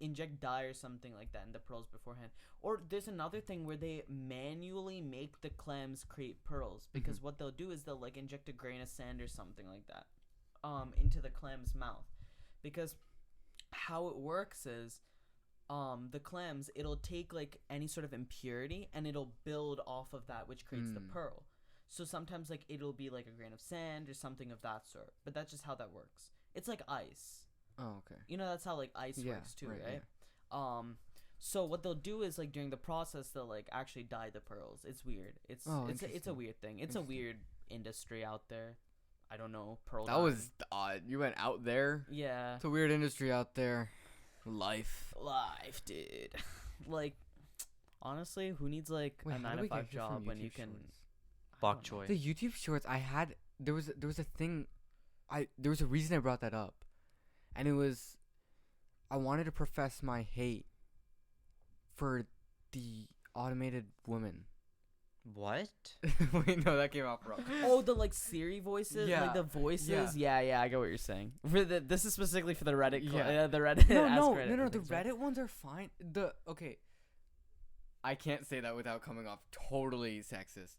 Speaker 2: inject dye or something like that in the pearls beforehand. Or there's another thing where they manually make the clams create pearls because what they'll do is they'll like inject a grain of sand or something like that into the clam's mouth. Because how it works is the clams, it'll take like any sort of impurity and it'll build off of that, which creates the pearl. So sometimes like it'll be like a grain of sand or something of that sort, but that's just how that works. It's like ice.
Speaker 1: Oh, okay.
Speaker 2: You know, that's how like ice
Speaker 1: Yeah,
Speaker 2: works too,
Speaker 1: right,
Speaker 2: right? So what they'll do is like during the process they'll like actually dye the pearls. It's weird. It's a
Speaker 1: interesting.
Speaker 2: weird thing. It's a weird industry out there. I don't know, pearl
Speaker 1: That
Speaker 2: dyeing.
Speaker 1: was odd. You went out there.
Speaker 2: Yeah.
Speaker 1: It's a weird industry out there. Life.
Speaker 2: Life, dude. Like honestly, who needs like
Speaker 1: Wait,
Speaker 2: a
Speaker 1: how do
Speaker 2: 9
Speaker 1: we
Speaker 2: to 5
Speaker 1: get here from
Speaker 2: job when
Speaker 1: YouTube
Speaker 2: you can
Speaker 1: Shorts?
Speaker 3: Bok
Speaker 2: don't know.
Speaker 3: choy.
Speaker 1: The YouTube shorts I had, there was a thing, there was a reason I brought that up, and it was, I wanted to profess my hate for the automated women.
Speaker 3: What?
Speaker 1: Wait, no, that came out wrong.
Speaker 2: Oh, the like Siri voices,
Speaker 1: Yeah.
Speaker 2: like the voices.
Speaker 1: Yeah.
Speaker 2: Yeah, I get what you're saying. This is specifically for the Reddit.
Speaker 1: Yeah.
Speaker 2: The Reddit.
Speaker 1: No,
Speaker 2: Ask
Speaker 1: no,
Speaker 2: Reddit
Speaker 1: no, no. The
Speaker 2: things, right?
Speaker 1: Reddit ones are fine. I can't say that without coming off totally sexist.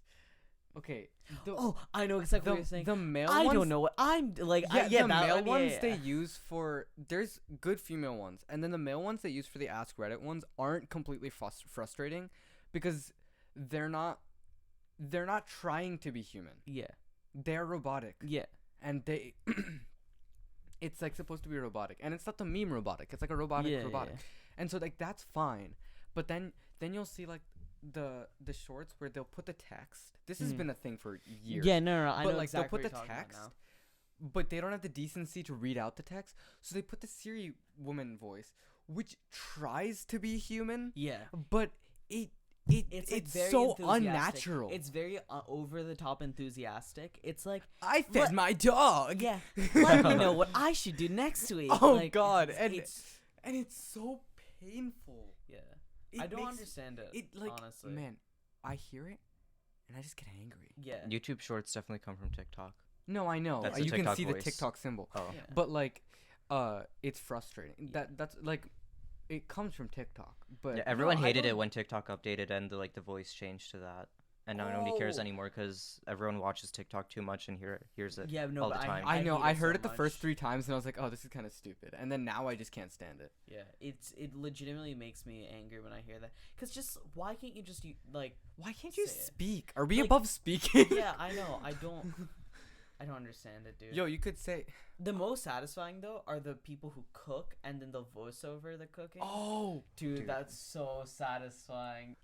Speaker 1: Okay.
Speaker 2: Oh, I know exactly what you're saying.
Speaker 1: The male
Speaker 2: I
Speaker 1: ones.
Speaker 2: don't know what I'm like.
Speaker 1: Yeah, the
Speaker 2: that
Speaker 1: male
Speaker 2: one,
Speaker 1: ones
Speaker 2: yeah.
Speaker 1: they use for, there's good female ones, and then the male ones they use for the Ask Reddit ones aren't completely frustrating, because they're not trying to be human.
Speaker 2: Yeah.
Speaker 1: They're robotic.
Speaker 2: Yeah.
Speaker 1: And they it's like supposed to be robotic, and it's not the meme robotic. It's like a robotic.
Speaker 2: Yeah.
Speaker 1: And so like that's fine, but then you'll see like the shorts where they'll put the text. This has been a thing for years.
Speaker 2: Yeah, no, I
Speaker 1: But
Speaker 2: know
Speaker 1: like
Speaker 2: exactly
Speaker 1: they'll put
Speaker 2: what
Speaker 1: the
Speaker 2: you're talking
Speaker 1: text,
Speaker 2: about
Speaker 1: but they don't have the decency to read out the text, so they put the Siri woman voice, which tries to be human,
Speaker 2: now. Yeah.
Speaker 1: but it's
Speaker 2: like very
Speaker 1: so
Speaker 2: enthusiastic.
Speaker 1: unnatural.
Speaker 2: It's very over the top enthusiastic. It's like,
Speaker 1: I fed my dog.
Speaker 2: yeah, let me know what I should do next week.
Speaker 1: Oh
Speaker 2: Like,
Speaker 1: God,
Speaker 2: it's
Speaker 1: and it's so painful.
Speaker 2: yeah.
Speaker 1: It
Speaker 2: I don't
Speaker 1: makes-
Speaker 2: understand it.
Speaker 1: It like,
Speaker 2: honestly,
Speaker 1: man, I hear it and I just get angry.
Speaker 2: Yeah.
Speaker 3: YouTube Shorts definitely come from TikTok.
Speaker 1: No, I know.
Speaker 3: That's the
Speaker 1: You can
Speaker 3: TikTok
Speaker 1: see
Speaker 3: voice.
Speaker 1: the TikTok symbol.
Speaker 3: Oh.
Speaker 2: Yeah.
Speaker 1: But like, it's frustrating.
Speaker 2: Yeah.
Speaker 1: That's like, it comes from TikTok. But
Speaker 3: Yeah, everyone
Speaker 1: no, I
Speaker 3: hated it
Speaker 1: don't-
Speaker 3: when TikTok updated and the voice changed to that. And now nobody cares
Speaker 2: Oh.
Speaker 3: anymore because everyone watches TikTok too much and hears it
Speaker 2: Yeah, no,
Speaker 3: all the
Speaker 2: but
Speaker 3: time.
Speaker 1: I know.
Speaker 2: hate
Speaker 1: I
Speaker 2: it
Speaker 1: heard
Speaker 2: so
Speaker 1: it the first
Speaker 2: much.
Speaker 1: 3 times and I was like, oh, this is kind of stupid. And then now I just can't stand it.
Speaker 2: Yeah, it legitimately makes me angry when I hear that. Cause just why can't you just like?
Speaker 1: Why can't you
Speaker 2: Say it.
Speaker 1: speak? Are we
Speaker 2: Like-
Speaker 1: above speaking?
Speaker 2: Yeah, I know. I don't understand it, dude.
Speaker 1: Yo, you could say,
Speaker 2: The most satisfying though are the people who cook and then the voiceover the cooking.
Speaker 1: oh,
Speaker 2: dude, that's so satisfying.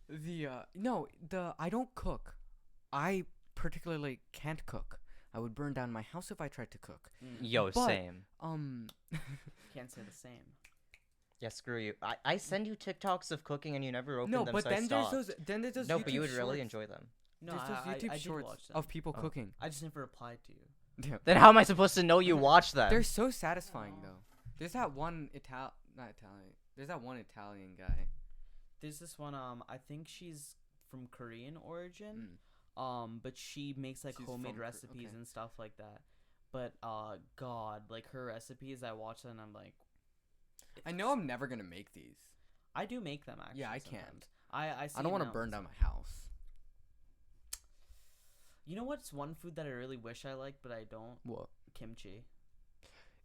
Speaker 1: I don't cook. I particularly can't cook. I would burn down my house if I tried to cook.
Speaker 3: Yo,
Speaker 1: But-
Speaker 3: same.
Speaker 2: Can't say the same.
Speaker 3: Yeah, screw you. I send you TikToks of cooking and you never open
Speaker 1: no,
Speaker 3: them,
Speaker 1: but
Speaker 3: so I
Speaker 1: then
Speaker 3: stopped.
Speaker 1: there's those
Speaker 3: No,
Speaker 1: YouTube
Speaker 3: but you would really
Speaker 1: shorts.
Speaker 3: enjoy them.
Speaker 2: No,
Speaker 1: There's those
Speaker 2: I
Speaker 1: YouTube
Speaker 2: did
Speaker 1: shorts
Speaker 2: watch them.
Speaker 1: of people
Speaker 3: Oh.
Speaker 1: cooking.
Speaker 2: I just never replied to you.
Speaker 1: Yeah.
Speaker 3: Then how am I supposed to know you watch them?
Speaker 1: They're so satisfying
Speaker 2: Oh.
Speaker 1: though. There's that one not Italian. There's that one Italian guy.
Speaker 2: There's this one. I think she's from Korean origin.
Speaker 1: Mm.
Speaker 2: But she makes like
Speaker 1: She's
Speaker 2: homemade
Speaker 1: from
Speaker 2: recipes
Speaker 1: okay.
Speaker 2: and stuff like that. But God, like her recipes, I watch them and I'm like,
Speaker 1: I know I'm never gonna make these.
Speaker 2: I do make them actually.
Speaker 1: Yeah, I
Speaker 2: sometimes.
Speaker 1: can't.
Speaker 2: I
Speaker 1: I don't want to
Speaker 2: to
Speaker 1: burn down my house.
Speaker 2: You know what's one food that I really wish I liked, but I don't?
Speaker 1: What?
Speaker 2: Kimchi.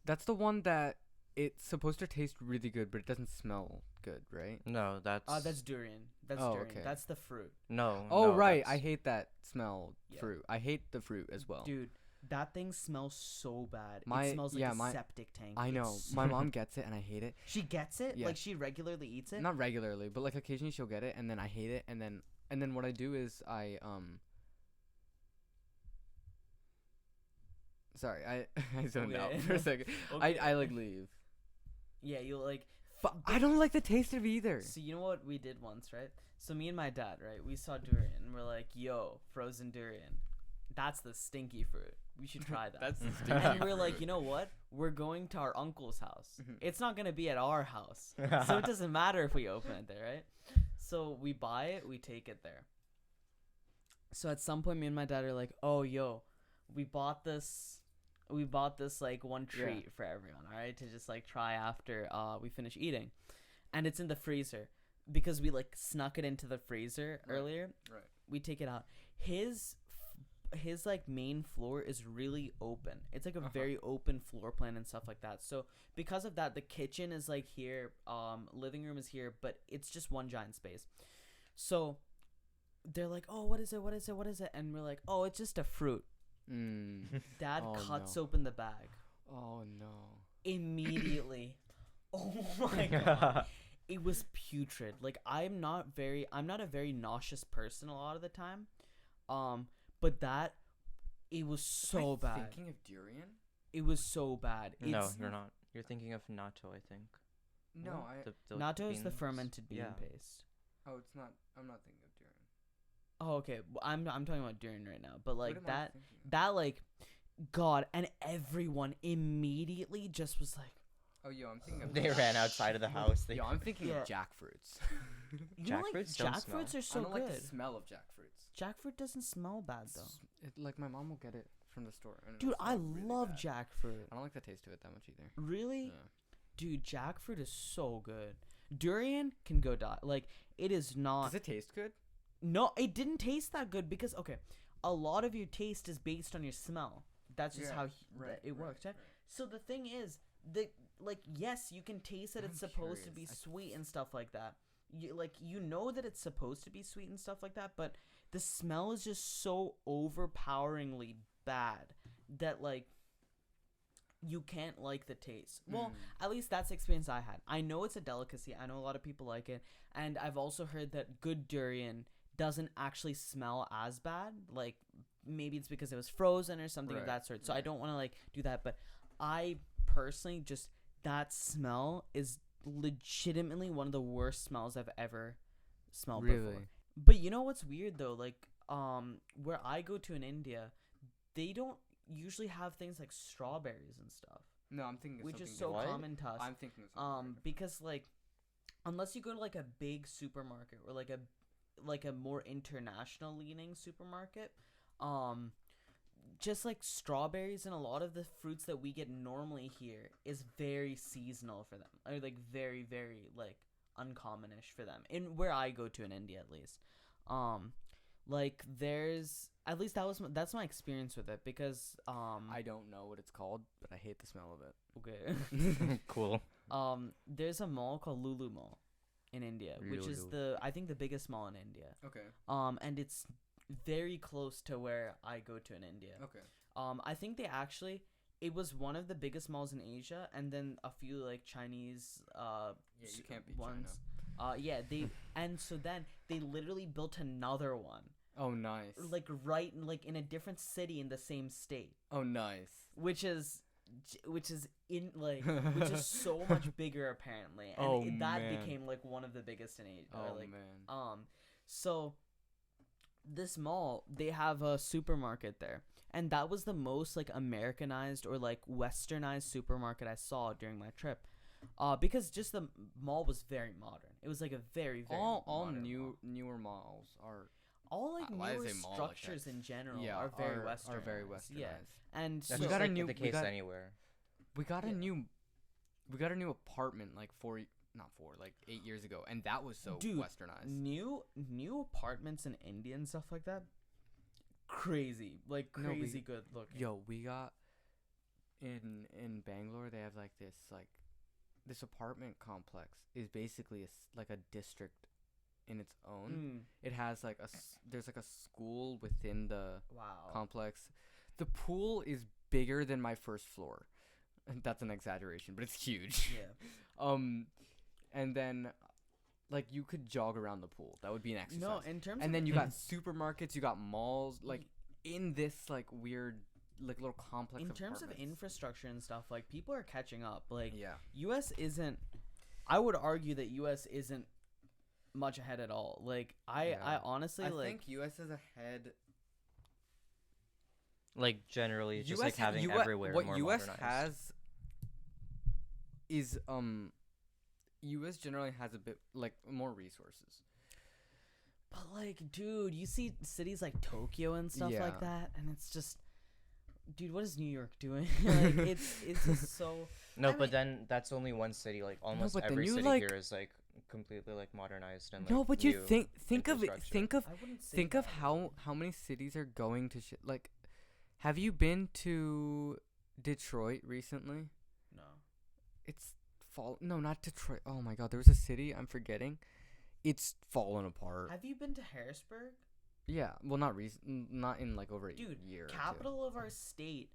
Speaker 1: That's the one that it's supposed to taste really good, but it doesn't smell good, right?
Speaker 3: No,
Speaker 2: That's durian. That's
Speaker 1: Oh,
Speaker 2: durian.
Speaker 1: okay.
Speaker 2: That's the fruit.
Speaker 3: no.
Speaker 1: Oh
Speaker 3: no,
Speaker 1: right,
Speaker 3: that's-
Speaker 1: I hate that smell.
Speaker 2: Yeah.
Speaker 1: Fruit. I hate the fruit as well.
Speaker 2: Dude, that thing smells so bad.
Speaker 1: My-
Speaker 2: It smells like
Speaker 1: yeah,
Speaker 2: a
Speaker 1: my-
Speaker 2: septic tank.
Speaker 1: I know.
Speaker 2: It's-
Speaker 1: My mom gets it and I hate it.
Speaker 2: She gets it?
Speaker 1: Yeah.
Speaker 2: Like she regularly eats it?
Speaker 1: Not regularly, but like occasionally she'll get it and then I hate it and then what I do is I Sorry, I zoned out
Speaker 2: Okay.
Speaker 1: for a second.
Speaker 2: Okay.
Speaker 1: I like leave.
Speaker 2: Yeah, you'll like
Speaker 1: But I don't like the taste of either.
Speaker 2: So you know what we did once, right? So me and my dad, right? We saw durian and we're like, "Yo, frozen durian. That's the stinky fruit. We should try that."
Speaker 1: That's the
Speaker 2: and
Speaker 1: stinky
Speaker 2: we're like,
Speaker 1: fruit.
Speaker 2: "You know what? We're going to our uncle's house.
Speaker 1: Mhm.
Speaker 2: It's not going to be at our house. So it doesn't matter if we open it there, right?" So we buy it, we take it there. So at some point me and my dad are like, "Oh, yo, we bought this like one
Speaker 1: Yeah.
Speaker 2: treat for everyone, all right, to just like try after we finish eating." And it's in the freezer because we like snuck it into the freezer
Speaker 1: Right.
Speaker 2: earlier.
Speaker 1: Right.
Speaker 2: We take it out. His like main floor is really open. It's like a very open floor plan and stuff like that. So because of that, the kitchen is like here, living room is here, but it's just one giant space. So they're like, "Oh, what is it? What is it? What is it?" And we're like, "Oh, it's just a fruit." Dad
Speaker 1: Oh,
Speaker 2: cuts
Speaker 1: no.
Speaker 2: open the bag
Speaker 1: Oh no.
Speaker 2: immediately. Oh my god. It was putrid. Like I'm not a very nauseous person a lot of the time. But it was so bad.
Speaker 1: Thinking of durian?
Speaker 2: It was so bad.
Speaker 3: No,
Speaker 2: It's,
Speaker 3: you're not. You're thinking of natto, I think.
Speaker 1: No,
Speaker 3: The
Speaker 2: natto is the
Speaker 3: beans?
Speaker 2: fermented bean
Speaker 3: Yeah.
Speaker 2: paste.
Speaker 1: Oh, it's not. I'm not thinking of durian.
Speaker 2: Oh, okay. I'm talking about durian right now, but like
Speaker 1: What am I
Speaker 2: that
Speaker 1: thinking?
Speaker 2: that like, God, and everyone immediately just was like,
Speaker 1: Oh, yo, I'm thinking of
Speaker 3: They ran outside of the house. They
Speaker 1: Yo, I'm thinking
Speaker 2: Yeah.
Speaker 1: of jackfruits.
Speaker 2: you know, like
Speaker 3: Jackfruits don't smell.
Speaker 2: jackfruits are
Speaker 1: I
Speaker 2: so
Speaker 1: don't like
Speaker 2: good.
Speaker 1: the smell of jackfruits.
Speaker 2: Jackfruit doesn't smell bad though.
Speaker 1: Like my mom will get it from the store. And
Speaker 2: Dude,
Speaker 1: it'll
Speaker 2: I
Speaker 1: smell really
Speaker 2: love
Speaker 1: bad.
Speaker 2: jackfruit.
Speaker 1: I don't like the taste of it that much either.
Speaker 2: Really?
Speaker 1: Yeah.
Speaker 2: Dude, jackfruit is so good. Durian can go die. Like, it is not.
Speaker 1: Does it taste good?
Speaker 2: No, it didn't taste that good because, okay, a lot of your taste is based on your smell. That's just
Speaker 1: Yeah,
Speaker 2: how
Speaker 1: right,
Speaker 2: it works, right? So the thing is, yes, you can taste that it's
Speaker 1: I'm
Speaker 2: supposed to be
Speaker 1: curious.
Speaker 2: sweet and stuff like that. You know that it's supposed to be sweet and stuff like that, but the smell is just so overpoweringly bad that, like, you can't like the taste. Well, at least that's the experience I had. I know it's a delicacy. I know a lot of people like it. And I've also heard that good durian doesn't actually smell as bad. Like, maybe it's because it was frozen or something of
Speaker 1: Right,
Speaker 2: that sort. So I
Speaker 1: right.
Speaker 2: don't want to, like, do that. But I personally just, that smell is legitimately one of the worst smells I've ever smelled before.
Speaker 1: Really?
Speaker 2: But you know what's weird, though? Like, where I go to in India, they don't usually have things like strawberries and stuff,
Speaker 1: No, I'm thinking of
Speaker 2: which
Speaker 1: something
Speaker 2: is so
Speaker 3: What?
Speaker 2: common to us.
Speaker 1: I'm thinking of something different.
Speaker 2: Because like, unless you go to like a big supermarket or like a more international leaning supermarket, just like strawberries and a lot of the fruits that we get normally here is very seasonal for them, or like very very like uncommonish for them in where I go to in India at least. Like there's at least that's my experience with it because
Speaker 1: I don't know what it's called, but I hate the smell of it.
Speaker 2: okay.
Speaker 3: Cool.
Speaker 2: There's a mall called Lulu Mall in India, which is
Speaker 3: Lulu.
Speaker 2: I think the biggest mall in India.
Speaker 1: Okay.
Speaker 2: And it's very close to where I go to in India.
Speaker 1: Okay.
Speaker 2: I think it was one of the biggest malls in Asia, and then a few like Chinese
Speaker 1: Yeah, you can't beat
Speaker 2: ones. And so then they literally built another one,
Speaker 1: Oh, nice.
Speaker 2: like in a different city in the same state,
Speaker 1: Oh, nice.
Speaker 2: which is so much bigger apparently, and
Speaker 1: Oh,
Speaker 2: that
Speaker 1: man.
Speaker 2: became like one of the biggest in Asia.
Speaker 1: Oh,
Speaker 2: like,
Speaker 1: man.
Speaker 2: So this mall, they have a supermarket there, and that was the most like Americanized or like westernized supermarket I saw during my trip. Because just the mall was very modern. It was like a very very
Speaker 1: all
Speaker 2: modern mall.
Speaker 1: newer malls are
Speaker 2: All like
Speaker 1: why is
Speaker 2: newer
Speaker 1: a mall like that?
Speaker 2: structures in general
Speaker 1: yeah
Speaker 2: are very westernized.
Speaker 1: are very westernized.
Speaker 2: Yeah, and
Speaker 3: That's
Speaker 2: so
Speaker 1: We
Speaker 3: just
Speaker 1: got a
Speaker 3: like
Speaker 1: new-
Speaker 3: the
Speaker 1: we
Speaker 3: case
Speaker 1: got-
Speaker 3: anywhere.
Speaker 1: We got
Speaker 2: Yeah.
Speaker 1: a new apartment like 8 years ago, and that was so
Speaker 2: Dude,
Speaker 1: westernized.
Speaker 2: new apartments in India and stuff like that, crazy, like
Speaker 1: No, we-
Speaker 2: crazy good looking.
Speaker 1: Yo, we got in Bangalore. They have like this apartment complex is basically like a district in its own.
Speaker 2: Mm,
Speaker 1: It has like there's like a school within the
Speaker 2: wow.
Speaker 1: complex. The pool is bigger than my first floor. That's an exaggeration, but it's huge.
Speaker 2: Yeah.
Speaker 1: And then like you could jog around the pool. That would be an exercise.
Speaker 2: No, in terms
Speaker 1: And
Speaker 2: of
Speaker 1: then you got supermarkets, you got malls, like in this like weird like little complex.
Speaker 2: in
Speaker 1: of
Speaker 2: terms of
Speaker 1: apartments.
Speaker 2: infrastructure and stuff, like people are catching up. Like
Speaker 1: Yeah.
Speaker 2: US isn't. I would argue that US isn't much ahead at all. Like I
Speaker 1: Yeah.
Speaker 2: honestly
Speaker 1: I
Speaker 2: like.
Speaker 1: think US is ahead.
Speaker 3: Like generally, it's just
Speaker 1: US
Speaker 3: like having everywhere
Speaker 1: what
Speaker 3: more
Speaker 1: US
Speaker 3: modernized.
Speaker 1: has is US generally has a bit like more resources.
Speaker 2: But like, dude, you see cities like Tokyo and stuff
Speaker 1: Yeah.
Speaker 2: like that, and it's just, dude, what is New York doing? Like, it's just so.
Speaker 3: No,
Speaker 2: I
Speaker 3: but
Speaker 2: mean-
Speaker 3: then that's only one city. Like almost
Speaker 1: but then
Speaker 3: every
Speaker 1: you,
Speaker 3: city
Speaker 1: like-
Speaker 3: here is like completely like modernized and like
Speaker 1: No, but you
Speaker 3: new
Speaker 1: think of
Speaker 3: infrastructure.
Speaker 2: I wouldn't say
Speaker 1: think of
Speaker 2: that.
Speaker 1: how many cities are going to shit. Like, have you been to Detroit recently?
Speaker 2: No.
Speaker 1: It's no, not Detroit. Oh my God, there was a city I'm forgetting. It's fallen apart.
Speaker 2: Have you been to Harrisburg?
Speaker 1: Yeah, well, not not in like over a
Speaker 2: Dude,
Speaker 1: year. or two.
Speaker 2: capital of our state.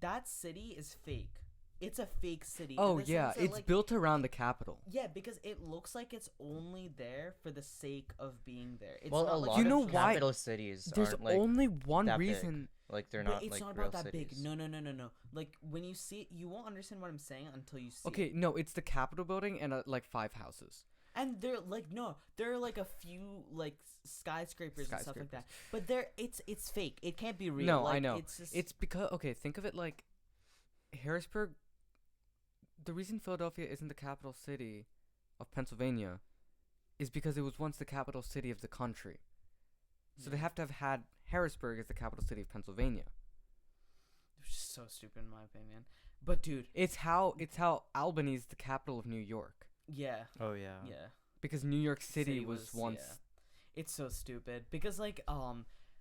Speaker 2: That city is fake. It's a fake city. in
Speaker 1: Oh
Speaker 2: the
Speaker 1: yeah,
Speaker 2: sense that,
Speaker 1: it's
Speaker 2: like,
Speaker 1: built around the capital.
Speaker 2: Yeah, because it looks like it's only there for the sake of being there. It's
Speaker 3: Well,
Speaker 2: not
Speaker 3: a
Speaker 2: like
Speaker 3: lot
Speaker 1: You
Speaker 3: of
Speaker 1: know why?
Speaker 3: capital cities
Speaker 1: There's
Speaker 3: aren't like
Speaker 1: only one
Speaker 3: that big.
Speaker 1: reason.
Speaker 3: like they're
Speaker 2: but
Speaker 3: not
Speaker 2: it's
Speaker 3: like
Speaker 2: not
Speaker 3: real
Speaker 2: about that big.
Speaker 3: cities.
Speaker 2: No. Like when you see it, you won't understand what I'm saying until you see
Speaker 1: Okay,
Speaker 2: it.
Speaker 1: no, it's the Capitol building and like 5 houses.
Speaker 2: And they're like, no, there are like a few like skyscrapers and stuff like that. But it's fake. It can't be real.
Speaker 1: No,
Speaker 2: like,
Speaker 1: I know.
Speaker 2: It's just
Speaker 1: It's because think of it like Harrisburg. The reason Philadelphia isn't the capital city of Pennsylvania is because it was once the capital city of the country. So they have to have had Harrisburg as the capital city of Pennsylvania.
Speaker 2: Which is so stupid in my opinion. But dude,
Speaker 1: It's how Albany's the capital of New York.
Speaker 2: yeah,
Speaker 3: Oh yeah.
Speaker 2: yeah.
Speaker 1: Because New York City was once.
Speaker 2: Yeah. It's so stupid because like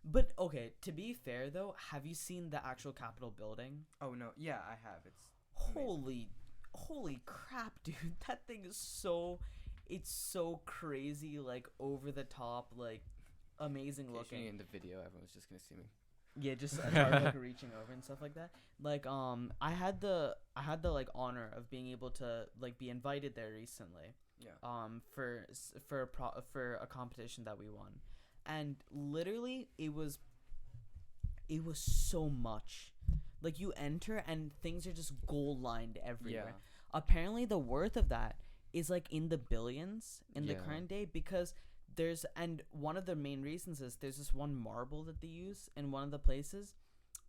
Speaker 2: but okay, to be fair though, have you seen the actual Capitol building?
Speaker 1: Oh no, yeah, I have.
Speaker 2: Holy crap, dude. That thing is it's so crazy, like over the top, like amazing looking.
Speaker 1: In the video, everyone's just gonna see me.
Speaker 2: Yeah, just like reaching over and stuff like that. Like I had the like honor of being able to like be invited there recently.
Speaker 1: Yeah.
Speaker 2: For a competition that we won. And literally it was so much. Like you enter and things are just gold lined everywhere.
Speaker 1: Yeah.
Speaker 2: Apparently the worth of that is like in the billions in the
Speaker 1: Yeah.
Speaker 2: current day because and one of the main reasons is there's this one marble that they use in one of the places,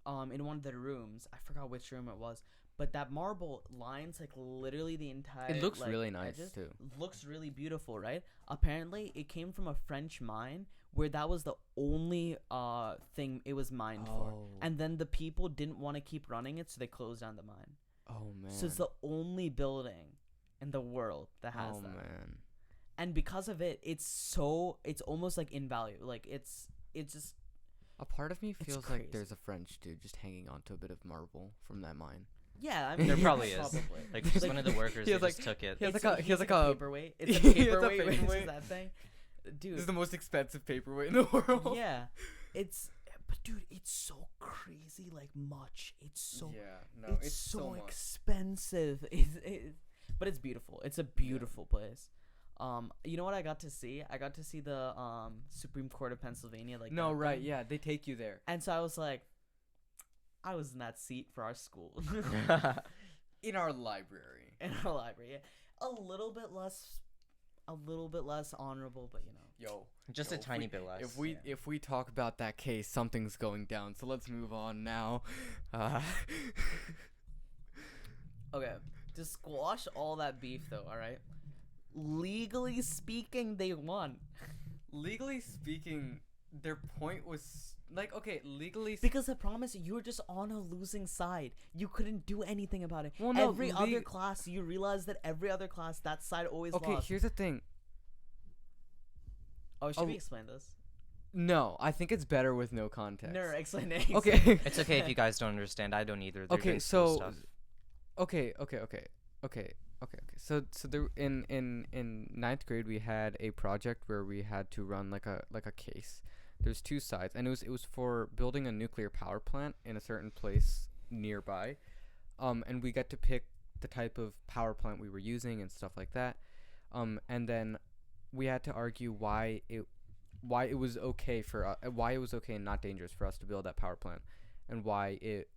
Speaker 2: in one of the rooms. I forgot which room it was, but that marble lines like literally the entire.
Speaker 1: It looks
Speaker 2: like,
Speaker 1: really nice
Speaker 2: edges.
Speaker 1: too.
Speaker 2: Looks really beautiful, right? Apparently, it came from a French mine where that was the only thing it was mined for, and then the people didn't want to keep running it, so they closed down the mine.
Speaker 1: Oh man.
Speaker 2: So it's the only building in the world that has that.
Speaker 1: Oh man.
Speaker 2: And because of it, it's almost like invaluable. Like it's just
Speaker 1: A part of me
Speaker 2: It's
Speaker 1: feels
Speaker 2: crazy.
Speaker 1: like there's a French dude just hanging on to a bit of marble from that mine.
Speaker 2: yeah. I mean,
Speaker 3: There probably is.
Speaker 2: probably.
Speaker 3: Like just one of the workers
Speaker 1: He
Speaker 3: they
Speaker 1: has, like-
Speaker 3: just took it.
Speaker 1: he has
Speaker 2: It's
Speaker 1: like a- he has
Speaker 2: he's
Speaker 1: like a-
Speaker 2: paperweight. It's a
Speaker 1: He has a
Speaker 2: paperweight. Which
Speaker 1: paperweight.
Speaker 2: is that thing, dude?
Speaker 1: This is the most expensive paperweight in the world.
Speaker 2: Yeah, but dude, it's so crazy. Like much. It's so.
Speaker 1: Yeah.
Speaker 2: it's so expensive. But it's beautiful. It's a beautiful place. You know what I got to see? I got to see the Supreme Court of Pennsylvania. Like
Speaker 1: No,
Speaker 2: that
Speaker 1: right?
Speaker 2: thing.
Speaker 1: Yeah, they take you there.
Speaker 2: And so I was like, I was in that seat for our school.
Speaker 1: In our library.
Speaker 2: In our library, yeah. A little bit less honorable, but you know.
Speaker 1: Yo.
Speaker 3: Just
Speaker 1: Yo,
Speaker 3: a tiny bit less.
Speaker 1: If we talk about that case, something's going down. So let's move on now.
Speaker 2: Okay, to squash all that beef, though. All right. Legally speaking, they won.
Speaker 1: Legally speaking, their point was like, okay, legally.
Speaker 2: Because I promise you were just on a losing side. You couldn't do anything about it.
Speaker 1: Well, no,
Speaker 2: every other class, you realize that every other class, that side always
Speaker 1: Okay,
Speaker 2: lost.
Speaker 1: here's the thing.
Speaker 2: Oh, should
Speaker 1: Oh,
Speaker 2: we explain this?
Speaker 1: No, I think it's better with no context.
Speaker 2: No, explain it.
Speaker 1: Okay.
Speaker 3: It's okay if you guys don't understand. I don't either. They're
Speaker 1: Okay,
Speaker 3: doing school
Speaker 1: so
Speaker 3: stuff.
Speaker 1: Okay. So there in ninth grade we had a project where we had to run like a case. There's two sides, and it was for building a nuclear power plant in a certain place nearby, and we got to pick the type of power plant we were using and stuff like that, and then we had to argue why it was okay why it was okay and not dangerous for us to build that power plant, and why it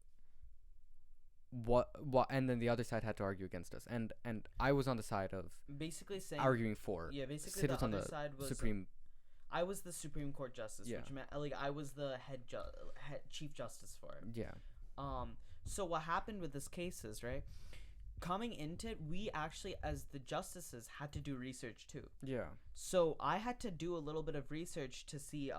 Speaker 1: what and then the other side had to argue against us, and I was on the side of
Speaker 2: basically saying
Speaker 1: arguing for.
Speaker 2: Yeah, basically
Speaker 1: Sid
Speaker 2: the
Speaker 1: was on
Speaker 2: other
Speaker 1: the
Speaker 2: side was
Speaker 1: Supreme.
Speaker 2: I was the Supreme Court justice,
Speaker 1: Yeah.
Speaker 2: which meant like I was the head chief justice for it.
Speaker 1: Yeah.
Speaker 2: So what happened with this case is, right, coming into it, we actually as the justices had to do research too.
Speaker 1: Yeah.
Speaker 2: So I had to do a little bit of research to see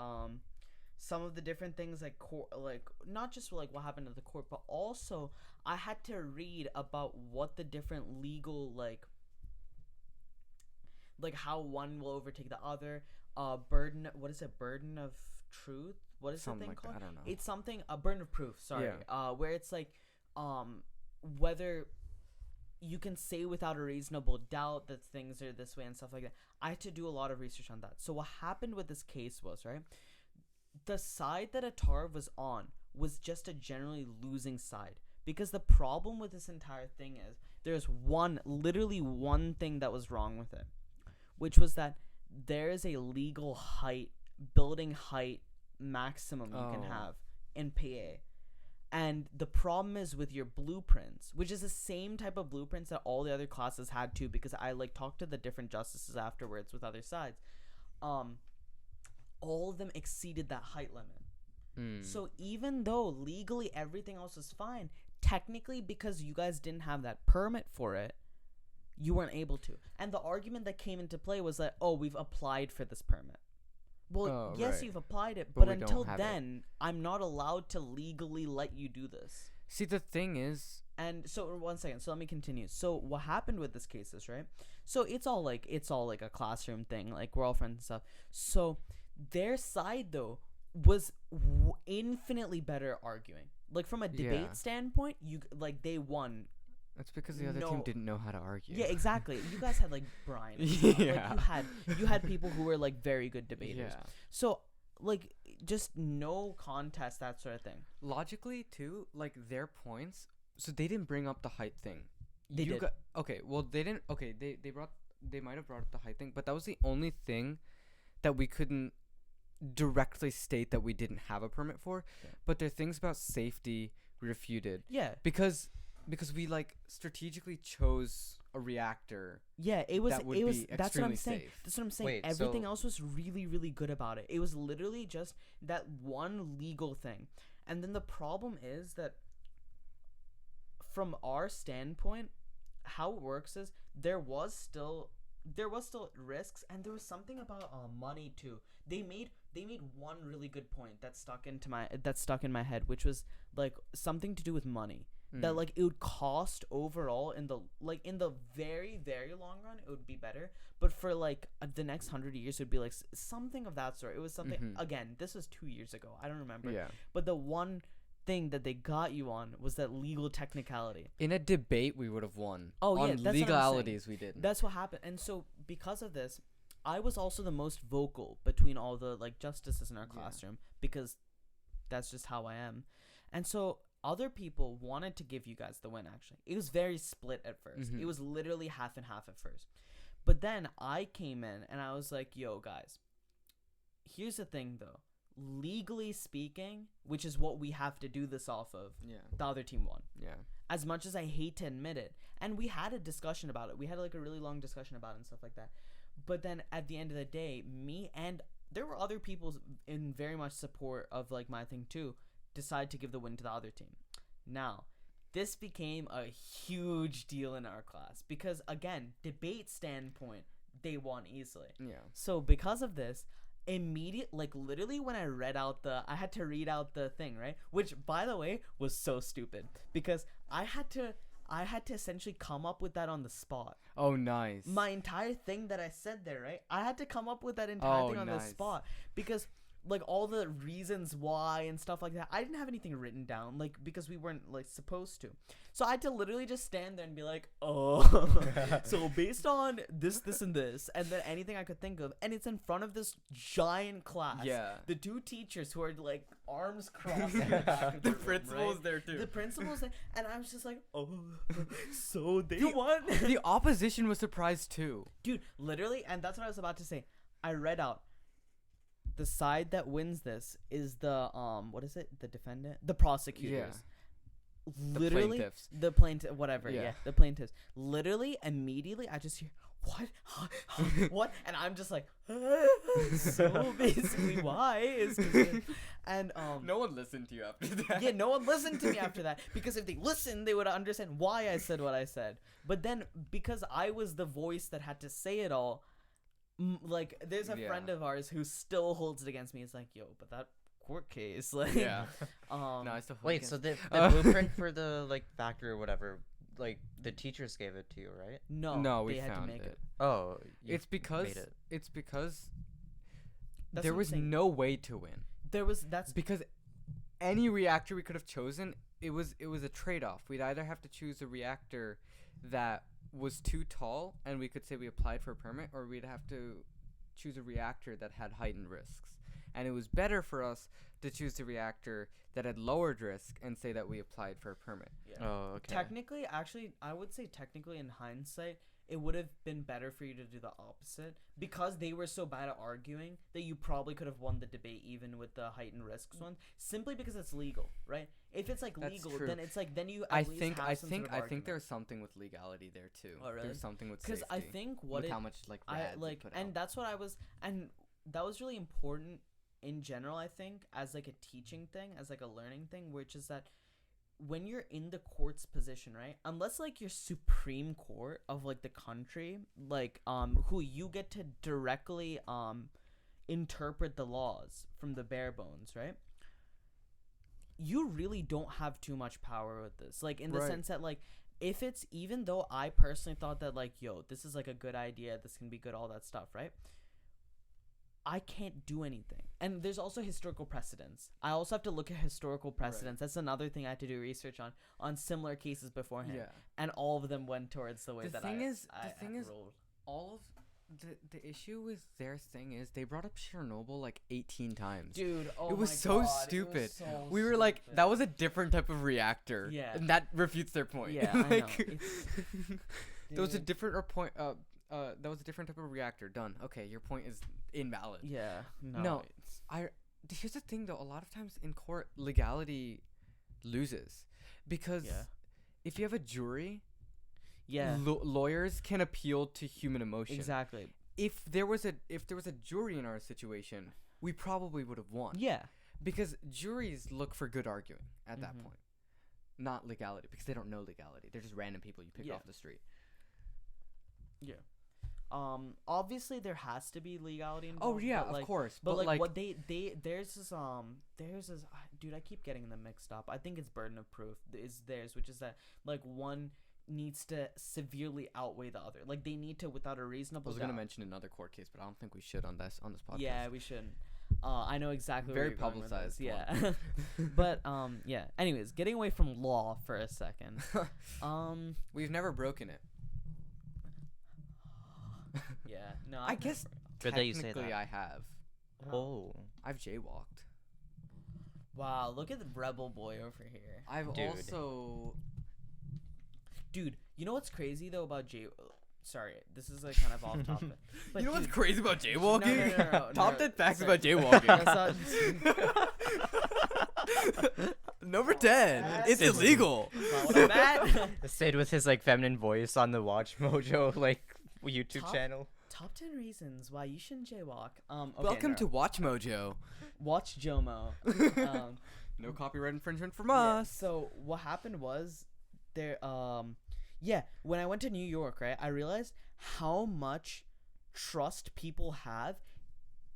Speaker 2: some of the different things like not just like what happened at the court, but also I had to read about what the different legal like how one will overtake the other. Burden. What is it? Burden of truth. What is
Speaker 1: Something
Speaker 2: the thing
Speaker 1: like
Speaker 2: called?
Speaker 1: that, I don't know.
Speaker 2: It's something a burden of proof. Sorry.
Speaker 1: Yeah.
Speaker 2: Where it's like whether you can say without a reasonable doubt that things are this way and stuff like that. I had to do a lot of research on that. So what happened with this case was, right, the side that Atharv was on was just a generally losing side, because the problem with this entire thing is there's literally one thing that was wrong with it, which was that there is a legal building height maximum you can have in PA. And the problem is with your blueprints, which is the same type of blueprints that all the other classes had too, because I like talked to the different justices afterwards with other sides. All of them exceeded that height limit. So even though legally everything else was fine, technically because you guys didn't have that permit for it, you weren't able to. And the argument that came into play was that, oh, we've applied for this permit. Well, yes,
Speaker 1: right.
Speaker 2: you've applied it,
Speaker 1: But
Speaker 2: but
Speaker 1: we don't
Speaker 2: until
Speaker 1: have
Speaker 2: then, I'm not allowed to legally let you do this.
Speaker 1: See, the thing is,
Speaker 2: And so 1 second, so let me continue. So what happened with this case is, right? So it's all like a classroom thing, like we're all friends and stuff. So their side though was infinitely better arguing. Like from a debate
Speaker 1: Yeah.
Speaker 2: standpoint, they won.
Speaker 1: that's because the other
Speaker 2: No.
Speaker 1: team didn't know how to argue.
Speaker 2: Yeah, exactly. You guys had like Brian. And stuff.
Speaker 1: Yeah.
Speaker 2: Like you had people who were like very good debaters.
Speaker 1: Yeah.
Speaker 2: So like just no contest, that sort of thing.
Speaker 1: Logically, too, like their points. So they didn't bring up the height thing.
Speaker 2: They did.
Speaker 1: Okay, well they didn't. Okay, they might have brought up the height thing, but that was the only thing that we couldn't directly state that we didn't have a permit for.
Speaker 2: Yeah.
Speaker 1: But their things about safety refuted
Speaker 2: Yeah.
Speaker 1: because we like strategically chose a reactor.
Speaker 2: Yeah, it was.
Speaker 1: That would
Speaker 2: It was.
Speaker 1: be
Speaker 2: That's what I'm
Speaker 1: extremely
Speaker 2: saying.
Speaker 1: safe.
Speaker 2: That's what I'm saying.
Speaker 3: Wait,
Speaker 2: Everything
Speaker 3: so-
Speaker 2: else was really, really good about it. It was literally just that one legal thing. And then the problem is that, from our standpoint, how it works is there was still risks, and there was something about money too. They made one really good point that stuck in my head, which was like something to do with money. That like it would cost overall in the very, very long run it would be better, but for like the next 100 years it would be like something of that sort. It was something again, this was 2 years ago, I don't remember.
Speaker 1: Yeah.
Speaker 2: But the one thing that they got you on was that legal technicality.
Speaker 1: In a debate, we would have won.
Speaker 2: Oh, yeah,
Speaker 1: on
Speaker 2: that's what I'm saying.
Speaker 1: legalities, we didn't.
Speaker 2: That's what happened. And so because of this, I was also the most vocal between all the like justices in our classroom, because that's just how I am. And so other people wanted to give you guys the win. Actually, it was very split at 1st. It was literally half and half at first. But then I came in and I was like, yo guys, here's the thing though. Legally speaking, which is what we have to do this off of, the other team won.
Speaker 1: Yeah.
Speaker 2: As much as I hate to admit it. And we had a discussion about it. We had like a really long discussion about it and stuff like that. But then at the end of the day, me and there were other people in very much support of like my thing too, decide to give the win to the other team. Now, this became a huge deal in our class because again, debate standpoint, they won easily.
Speaker 1: Yeah.
Speaker 2: So because of this, literally when I had to read out the thing, right? Which by the way was so stupid because I had to essentially come up with that on the spot.
Speaker 1: Oh, nice.
Speaker 2: My entire thing that I said there, right? I had to come up with that entire thing on the spot because like all the reasons why and stuff like that, I didn't have anything written down, like because we weren't like supposed to. So I had to literally just stand there and be like, oh, so based on this, and this, and then anything I could think of, and it's in front of this giant class.
Speaker 1: Yeah.
Speaker 2: The two teachers who are like arms crossed. In the back of
Speaker 1: The
Speaker 2: room,
Speaker 1: principal's
Speaker 2: right?
Speaker 1: there too.
Speaker 2: The principal's there, and I was just like, oh, so they won.
Speaker 1: The opposition was surprised too.
Speaker 2: Dude, literally, and that's what I was about to say. I read out. The side that wins this is the what is it? The defendant, the prosecutors.
Speaker 1: The
Speaker 2: Literally,
Speaker 1: plaintiffs.
Speaker 2: the plaintiff, whatever.
Speaker 1: Yeah.
Speaker 2: Yeah, the plaintiffs. Literally, immediately, I just hear what, what, and I'm just like, so basically, why is 'cause and
Speaker 1: No one listened to you after that.
Speaker 2: yeah, no one listened to me after that because if they listened, they would understand why I said what I said. But then because I was the voice that had to say it all. Like, there's a friend of ours who still holds it against me. It's like, yo, but that court case, like,
Speaker 1: Yeah. No, I still hold
Speaker 3: Wait,
Speaker 1: against
Speaker 3: so the blueprint for the like factory or whatever, like the teachers gave it to you, right?
Speaker 1: No, we
Speaker 2: they had
Speaker 1: found
Speaker 2: to make it.
Speaker 3: Oh, you
Speaker 1: It's because
Speaker 3: made it.
Speaker 2: That's
Speaker 1: there
Speaker 2: what I'm
Speaker 1: was
Speaker 2: saying.
Speaker 1: no way to win.
Speaker 2: That's
Speaker 1: Because any reactor we could have chosen, it was a trade-off. We'd either have to choose a reactor that was too tall and we could say we applied for a permit, or we'd have to choose a reactor that had heightened risks. And it was better for us to choose the reactor that had lowered risk and say that we applied for a permit.
Speaker 2: yeah.
Speaker 3: Oh, okay.
Speaker 2: Technically, actually, I would say technically in hindsight, it would have been better for you to do the opposite because they were so bad at arguing that you probably could have won the debate even with the heightened risks one, simply because it's legal, right? If it's like
Speaker 1: That's
Speaker 2: legal,
Speaker 1: true.
Speaker 2: then it's like then you.
Speaker 1: I
Speaker 2: At least
Speaker 1: think
Speaker 2: have
Speaker 1: I
Speaker 2: some
Speaker 1: think
Speaker 2: sort of
Speaker 1: I think
Speaker 2: argument.
Speaker 1: there's something with legality there too.
Speaker 2: Oh, really?
Speaker 1: There's something with
Speaker 2: Because
Speaker 1: safety.
Speaker 2: I think what
Speaker 1: with
Speaker 2: it
Speaker 1: how much like
Speaker 2: I
Speaker 1: rads
Speaker 2: like,
Speaker 1: put
Speaker 2: and
Speaker 1: out.
Speaker 2: that's what I was, and that was really important in general. I think as like a teaching thing, as like a learning thing, which is that when you're in the court's position, right? Unless like your supreme court of like the country, like who you get to directly interpret the laws from the bare bones, right? You really don't have too much power with this. Like in the
Speaker 1: Right.
Speaker 2: sense that like if it's, even though I personally thought that like, yo, this is like a good idea, this can be good, all that stuff, right? I can't do anything. And there's also historical precedents. I also have to look at historical precedents. That's another thing I had to do research on similar cases beforehand.
Speaker 1: Yeah.
Speaker 2: And all of them went towards the way
Speaker 1: The
Speaker 2: that
Speaker 1: thing
Speaker 2: I
Speaker 1: is-
Speaker 2: I
Speaker 1: the thing is,
Speaker 2: rolled.
Speaker 1: All of the issue with their thing is they brought up Chernobyl like 18 times.
Speaker 2: Dude, oh
Speaker 1: it was
Speaker 2: my
Speaker 1: so
Speaker 2: God, it was
Speaker 1: stupid.
Speaker 2: so
Speaker 1: We were like,
Speaker 2: stupid.
Speaker 1: that was a different type of reactor.
Speaker 2: Yeah.
Speaker 1: And that refutes their point.
Speaker 2: Yeah, I know.
Speaker 1: like,
Speaker 2: It's-
Speaker 1: there was a
Speaker 2: dude.
Speaker 1: different that was a different type of reactor. Done. Okay, your point is invalid.
Speaker 2: Yeah.
Speaker 1: No.
Speaker 2: it's-
Speaker 1: Here's the thing though, a lot of times in court legality loses because
Speaker 2: Yeah.
Speaker 1: if you have a jury,
Speaker 2: Yeah.
Speaker 1: lawyers can appeal to human emotion.
Speaker 2: Exactly.
Speaker 1: If there was a jury in our situation, we probably would have won.
Speaker 2: Yeah.
Speaker 1: Because juries look for good arguing at that
Speaker 2: Mhm.
Speaker 1: point, not legality, because they don't know legality. They're just random people you pick
Speaker 2: Yeah.
Speaker 1: off the street.
Speaker 2: Obviously there has to be legality involved.
Speaker 1: Oh yeah,
Speaker 2: but, like,
Speaker 1: of course.
Speaker 2: But like what there's this dude, I keep getting them mixed up. I think it's burden of proof is theirs, which is that like one needs to severely outweigh the other. Like they need to, without a
Speaker 1: I
Speaker 2: reasonable
Speaker 1: was gonna
Speaker 2: doubt.
Speaker 1: mention another court case, but I don't think we should on this podcast.
Speaker 2: Yeah, we shouldn't. I know exactly
Speaker 1: Very
Speaker 2: where you're going with this.
Speaker 1: publicized
Speaker 2: Yeah. But yeah. Anyways, getting away from law for a second.
Speaker 1: We've never broken it.
Speaker 2: Yeah. No,
Speaker 1: I
Speaker 2: I've
Speaker 1: guess
Speaker 2: never-
Speaker 3: Good that you say
Speaker 1: technically
Speaker 3: that.
Speaker 1: I have.
Speaker 3: Oh.
Speaker 1: I've jaywalked.
Speaker 2: Wow, look at the rebel boy over here.
Speaker 1: I've
Speaker 3: Dude.
Speaker 1: also.
Speaker 2: Dude, you know what's crazy though about Sorry, this is like kind of off topic. But
Speaker 1: You know what's
Speaker 2: dude,
Speaker 1: crazy about jaywalking?
Speaker 2: No,
Speaker 1: Top 10 facts
Speaker 2: sorry.
Speaker 1: about jaywalking.
Speaker 2: That's not-
Speaker 1: Number 10. It's
Speaker 3: That's
Speaker 1: illegal.
Speaker 2: Not what I'm at.
Speaker 3: Sid with his like feminine voice on the Watch Mojo like YouTube
Speaker 2: Top-
Speaker 3: channel.
Speaker 2: Top 10 reasons why you shouldn't jaywalk. Okay,
Speaker 1: Welcome
Speaker 2: no.
Speaker 1: to Watch Mojo.
Speaker 2: Watch Jomo.
Speaker 1: No copyright infringement from
Speaker 2: Yeah,
Speaker 1: us.
Speaker 2: so what happened was there yeah, when I went to New York, right, I realized how much trust people have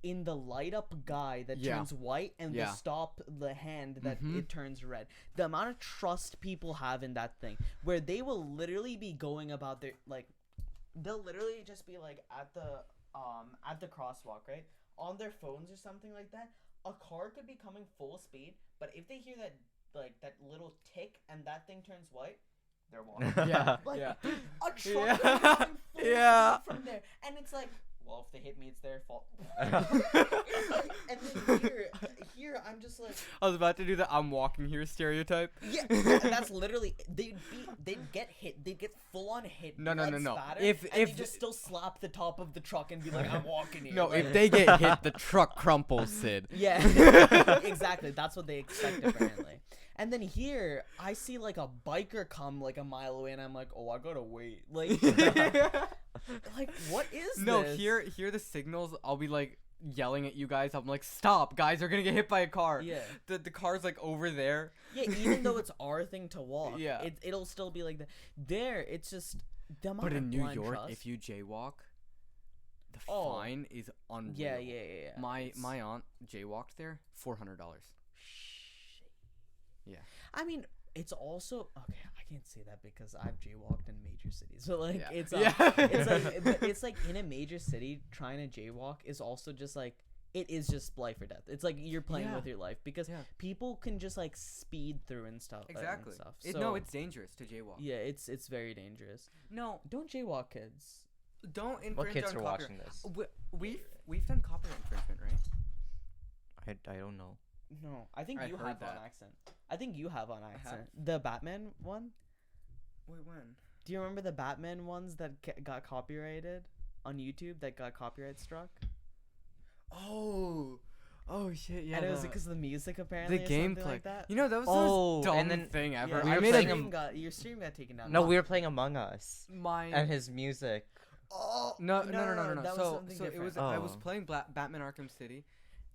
Speaker 2: in the light up guy that
Speaker 1: Yeah.
Speaker 2: turns white and
Speaker 1: Yeah.
Speaker 2: the stop the hand that
Speaker 1: Mhm.
Speaker 2: it turns red. The amount of trust people have in that thing, where they will literally be going about their like, they'll literally just be like at the crosswalk, right, on their phones or something like that. A car could be coming full speed, but if they hear that like that little tick and that thing turns white, they're walking.
Speaker 1: Yeah.
Speaker 2: Like,
Speaker 1: yeah.
Speaker 2: a truck
Speaker 1: Yeah.
Speaker 2: could be coming full
Speaker 1: Yeah.
Speaker 2: speed from there, and it's like, well, if they hit me, it's their fault. It's like, and then here, I'm just like,
Speaker 1: I was about to do the I'm walking here stereotype.
Speaker 2: yeah, that's literally they'd get hit, they'd get full on hit.
Speaker 1: No, no,
Speaker 2: blood
Speaker 1: no, no.
Speaker 2: spatter,
Speaker 1: If-
Speaker 2: and
Speaker 1: if
Speaker 2: they just still slap the top of the truck and be like, I'm walking here.
Speaker 1: No,
Speaker 2: like,
Speaker 1: if they get hit, the truck crumples, Sid.
Speaker 2: yeah, exactly. That's what they expect apparently. And then here, I see like a biker come like a mile away, and I'm like, oh, I gotta wait. Like, like what is
Speaker 1: No,
Speaker 2: this?
Speaker 1: here the signals, I'll be like yelling at you guys. I'm like, stop, guys are gonna get hit by a car.
Speaker 2: Yeah,
Speaker 1: The car's like over there.
Speaker 2: yeah. Even though it's our thing to walk,
Speaker 1: Yeah.
Speaker 2: it'll still be like that. There, it's just the amount
Speaker 1: But
Speaker 2: of
Speaker 1: in New
Speaker 2: blind
Speaker 1: York,
Speaker 2: trust.
Speaker 1: if you jaywalk, the
Speaker 2: Oh.
Speaker 1: fine is unreal.
Speaker 2: yeah.
Speaker 1: My aunt jaywalked there, $400. Yeah.
Speaker 2: I mean, it's also okay. I can't say that because I've jaywalked in major cities, but like
Speaker 1: Yeah.
Speaker 2: it's
Speaker 1: Yeah.
Speaker 2: it's like but it's like in a major city trying to jaywalk is also just like it is just life or death. It's like you're playing
Speaker 1: Yeah.
Speaker 2: with your life because
Speaker 1: Yeah.
Speaker 2: people can just like speed through and stuff.
Speaker 1: Exactly.
Speaker 2: And stuff.
Speaker 1: No,
Speaker 2: So,
Speaker 1: it's dangerous to jaywalk.
Speaker 2: yeah, it's very dangerous.
Speaker 1: No,
Speaker 2: Don't jaywalk, kids.
Speaker 1: don't infringe
Speaker 3: What kids
Speaker 1: on
Speaker 3: are
Speaker 1: copyright.
Speaker 3: watching this?
Speaker 1: We've done copyright infringement, right?
Speaker 3: I don't know.
Speaker 2: No, I think
Speaker 1: I
Speaker 2: you
Speaker 1: heard
Speaker 2: have on
Speaker 1: that.
Speaker 2: accent. I think you have on
Speaker 1: have?
Speaker 2: accent. The Batman one.
Speaker 1: Wait, when?
Speaker 2: Do you remember the Batman ones that got copyrighted on YouTube? That got copyright struck.
Speaker 1: Oh shit! Yeah.
Speaker 2: And it was
Speaker 1: the-
Speaker 2: because of the music apparently.
Speaker 1: the
Speaker 2: or something
Speaker 1: gameplay.
Speaker 2: like that.
Speaker 1: You know, that was
Speaker 3: Oh,
Speaker 1: the most dumb
Speaker 3: and then-
Speaker 1: thing ever.
Speaker 2: Yeah,
Speaker 3: we
Speaker 1: I
Speaker 3: were
Speaker 1: made
Speaker 3: playing
Speaker 1: a
Speaker 3: a-
Speaker 2: your stream got taken down.
Speaker 3: No, we were playing Among Us
Speaker 1: mine.
Speaker 3: and his music.
Speaker 2: Oh
Speaker 1: No.
Speaker 2: That was
Speaker 1: So
Speaker 2: something
Speaker 1: it was
Speaker 2: different.
Speaker 1: I was
Speaker 3: Oh.
Speaker 1: playing Batman Arkham City,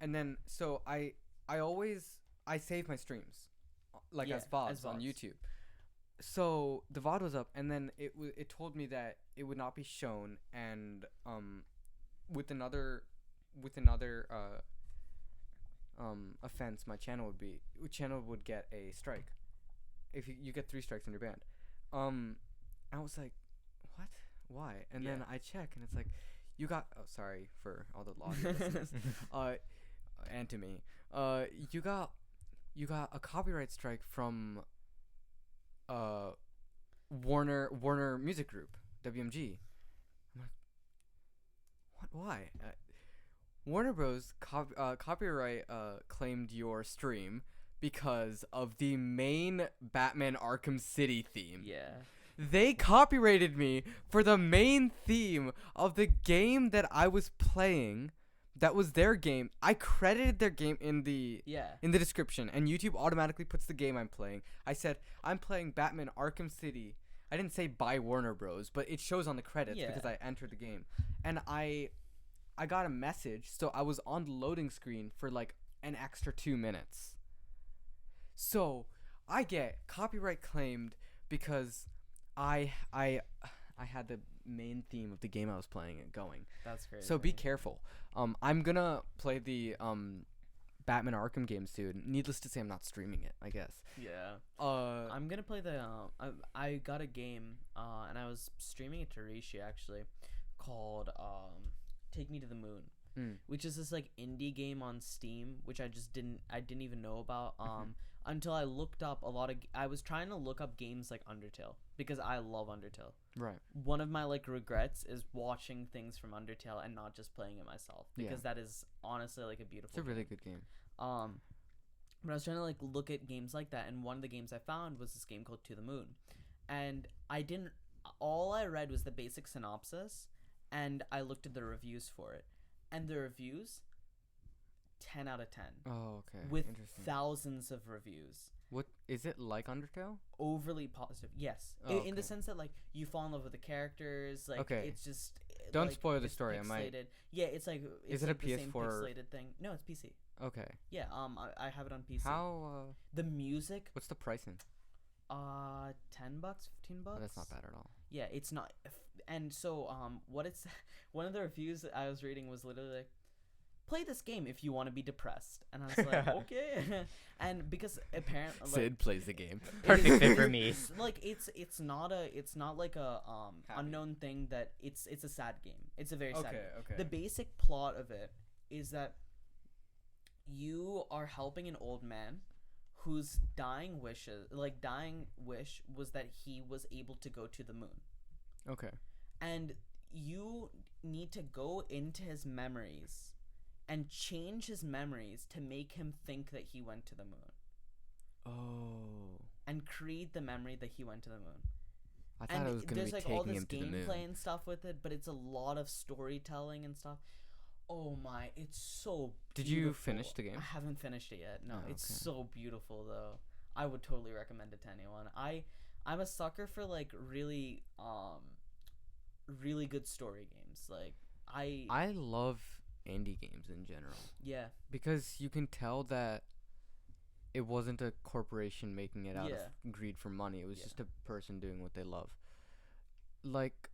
Speaker 1: and then so I save my streams, like
Speaker 2: Yeah,
Speaker 1: as VODs
Speaker 2: as
Speaker 1: on
Speaker 2: VODs.
Speaker 1: YouTube. So the VOD was up, and then it told me that it would not be shown, and with another offense, my channel would get a strike. If you get 3 strikes and you're banned. I was like, what? Why? And then
Speaker 2: Yeah.
Speaker 1: I check, and it's like, you got. Oh, sorry for all the audio listeners. And to me, you got a copyright strike from Warner Music Group, WMG. I'm like, what? Why? Warner Bros. Copyright claimed your stream because of the main Batman Arkham City theme.
Speaker 2: Yeah.
Speaker 1: They copyrighted me for the main theme of the game that I was playing. That was their game. I credited their game in the description, and YouTube automatically puts the game I'm playing. I said I'm playing Batman Arkham City. I didn't say by Warner Bros, but it shows on the credits because I entered the game. And I got a message, so I was on the loading screen for like an extra 2 minutes. So I get copyright claimed because I had the main theme of the game I was playing and going.
Speaker 2: That's crazy.
Speaker 1: So be careful. I'm gonna play the Batman Arkham game soon. Needless to say, I'm not streaming it, I guess.
Speaker 2: Yeah.
Speaker 1: Uh,
Speaker 2: I'm gonna play the. I got a game, and I was streaming it to Rishi actually, called Take Me to the Moon, which is this like indie game on Steam, which I didn't even know about. Until I looked up I was trying to look up games like Undertale because I love Undertale.
Speaker 1: right.
Speaker 2: One of my like regrets is watching things from Undertale and not just playing it myself because that is honestly like a beautiful.
Speaker 1: It's a really good game.
Speaker 2: But I was trying to like look at games like that, and one of the games I found was this game called To the Moon, and all I read was the basic synopsis, and I looked at the reviews for it, and the reviews, 10 out of 10.
Speaker 1: Oh, okay.
Speaker 2: With
Speaker 1: Interesting.
Speaker 2: thousands of reviews.
Speaker 1: What is it like Undertale?
Speaker 2: Overly positive, yes.
Speaker 1: Oh,
Speaker 2: In the
Speaker 1: okay.
Speaker 2: sense that like you fall in love with the characters, like
Speaker 1: Okay.
Speaker 2: it's just.
Speaker 1: Don't
Speaker 2: like,
Speaker 1: spoil the
Speaker 2: it's
Speaker 1: story, I might-
Speaker 2: pixelated. Yeah, it's like. It's
Speaker 1: Is it a
Speaker 2: like the same
Speaker 1: PS4?
Speaker 2: pixelated thing. No, it's PC.
Speaker 1: Okay.
Speaker 2: Yeah. I have it on PC.
Speaker 1: How?
Speaker 2: The music.
Speaker 1: What's the pricing?
Speaker 2: $10, $15.
Speaker 1: Oh, that's not bad at all.
Speaker 2: Yeah, it's not. And so what it's one of the reviews that I was reading was literally like, play this game if you want to be depressed, and I was like, okay. And because apparently like,
Speaker 1: Sid plays the game.
Speaker 3: Perfect fit for me.
Speaker 2: like it's not like a
Speaker 1: Happy.
Speaker 2: unknown thing that it's a sad game. It's a very sad game.
Speaker 1: Okay.
Speaker 2: The basic plot of it is that you are helping an old man whose dying wish was that he was able to go to the moon.
Speaker 1: Okay.
Speaker 2: And you need to go into his memories and change his memories to make him think that he went to the moon.
Speaker 1: Oh.
Speaker 2: And create the memory that he went to the moon.
Speaker 1: I thought it was gonna
Speaker 2: there's
Speaker 1: be
Speaker 2: like all
Speaker 1: taking
Speaker 2: this
Speaker 1: him to the moon.
Speaker 2: gameplay and stuff with it, but it's a lot of storytelling and stuff. Oh my, it's so
Speaker 1: Did you
Speaker 2: beautiful.
Speaker 1: finish the game?
Speaker 2: I haven't finished it yet. No,
Speaker 1: Oh,
Speaker 2: it's
Speaker 1: okay.
Speaker 2: so beautiful though. I would totally recommend it to anyone. I'm a sucker for like really good story games. Like
Speaker 1: I love indie games in general
Speaker 2: yeah.
Speaker 1: because you can tell that it wasn't a corporation making it out
Speaker 2: Yeah.
Speaker 1: of greed for money. It was
Speaker 2: Yeah.
Speaker 1: just a person doing what they love. Like,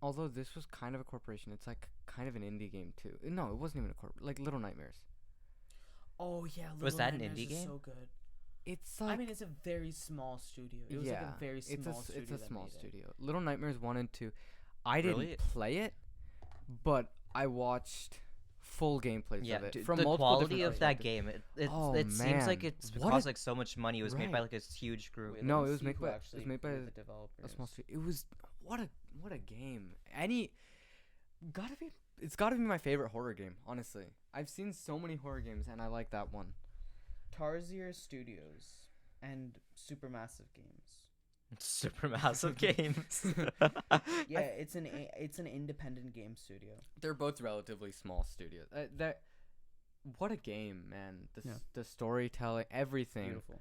Speaker 1: although this was kind of a corporation, it's like kind of an indie game too. No, it wasn't even a like Little Nightmares.
Speaker 2: Oh yeah,
Speaker 3: Was
Speaker 2: Little
Speaker 3: that an
Speaker 2: Nightmares
Speaker 3: indie
Speaker 2: is
Speaker 3: game?
Speaker 2: So good.
Speaker 1: It's like
Speaker 2: I mean, it's a very small studio. It was like a very small studio.
Speaker 1: It's a
Speaker 2: that
Speaker 1: small
Speaker 2: made it.
Speaker 1: studio. Little Nightmares 1 and 2. I didn't
Speaker 3: Really?
Speaker 1: play it, but I watched full gameplays
Speaker 3: Yeah,
Speaker 1: of it
Speaker 3: dude,
Speaker 1: from
Speaker 3: the
Speaker 1: multiple
Speaker 3: quality
Speaker 1: different
Speaker 3: of that
Speaker 1: perspectives.
Speaker 3: game,
Speaker 1: Oh,
Speaker 3: it seems like
Speaker 1: man.
Speaker 3: it's
Speaker 1: What
Speaker 3: cost
Speaker 1: a-
Speaker 3: like so much money. It was made by
Speaker 1: Right.
Speaker 3: like a huge group.
Speaker 2: Wait,
Speaker 1: No,
Speaker 2: let me
Speaker 1: it was
Speaker 2: see
Speaker 1: made
Speaker 2: who
Speaker 1: by- it
Speaker 2: actually
Speaker 1: was made by
Speaker 2: were the
Speaker 1: a
Speaker 2: developers.
Speaker 1: small studio. It was what a game. It's gotta be my favorite horror game. Honestly, I've seen so many horror games, and I like that one.
Speaker 2: Tarsier Studios and Supermassive Games.
Speaker 3: Supermassive games.
Speaker 2: Yeah, it's an independent game studio.
Speaker 1: They're both relatively small studios. What a game, man! The storytelling, everything.
Speaker 2: Beautiful.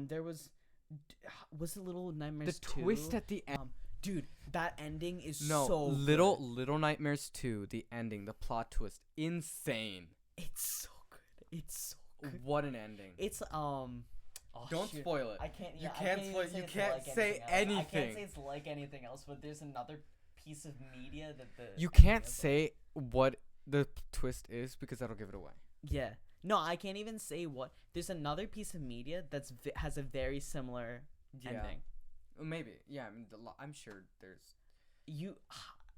Speaker 2: There was it Little Nightmares
Speaker 1: The
Speaker 2: 2?
Speaker 1: twist at the end.
Speaker 2: Dude, that ending is
Speaker 1: No,
Speaker 2: so
Speaker 1: Little Nightmares 2. The ending, the plot twist, insane.
Speaker 2: It's so good. It's so good.
Speaker 1: What an ending!
Speaker 2: It's
Speaker 1: Don't
Speaker 2: shoot.
Speaker 1: spoil it.
Speaker 2: I can't.
Speaker 1: You
Speaker 2: Yeah,
Speaker 1: can't
Speaker 2: I
Speaker 1: spoil-
Speaker 2: even
Speaker 1: you
Speaker 2: it's
Speaker 1: can't
Speaker 2: like
Speaker 1: say
Speaker 2: else. I can't
Speaker 1: anything.
Speaker 2: say it's like anything else, but there's another piece of media that the.
Speaker 1: You
Speaker 2: the
Speaker 1: can't
Speaker 2: thing is
Speaker 1: say what the twist is because that'll give it away.
Speaker 2: Yeah. No, I can't even say what. There's another piece of media that's has a very similar ending.
Speaker 1: Maybe. Yeah. I mean, I'm sure there's.
Speaker 2: You.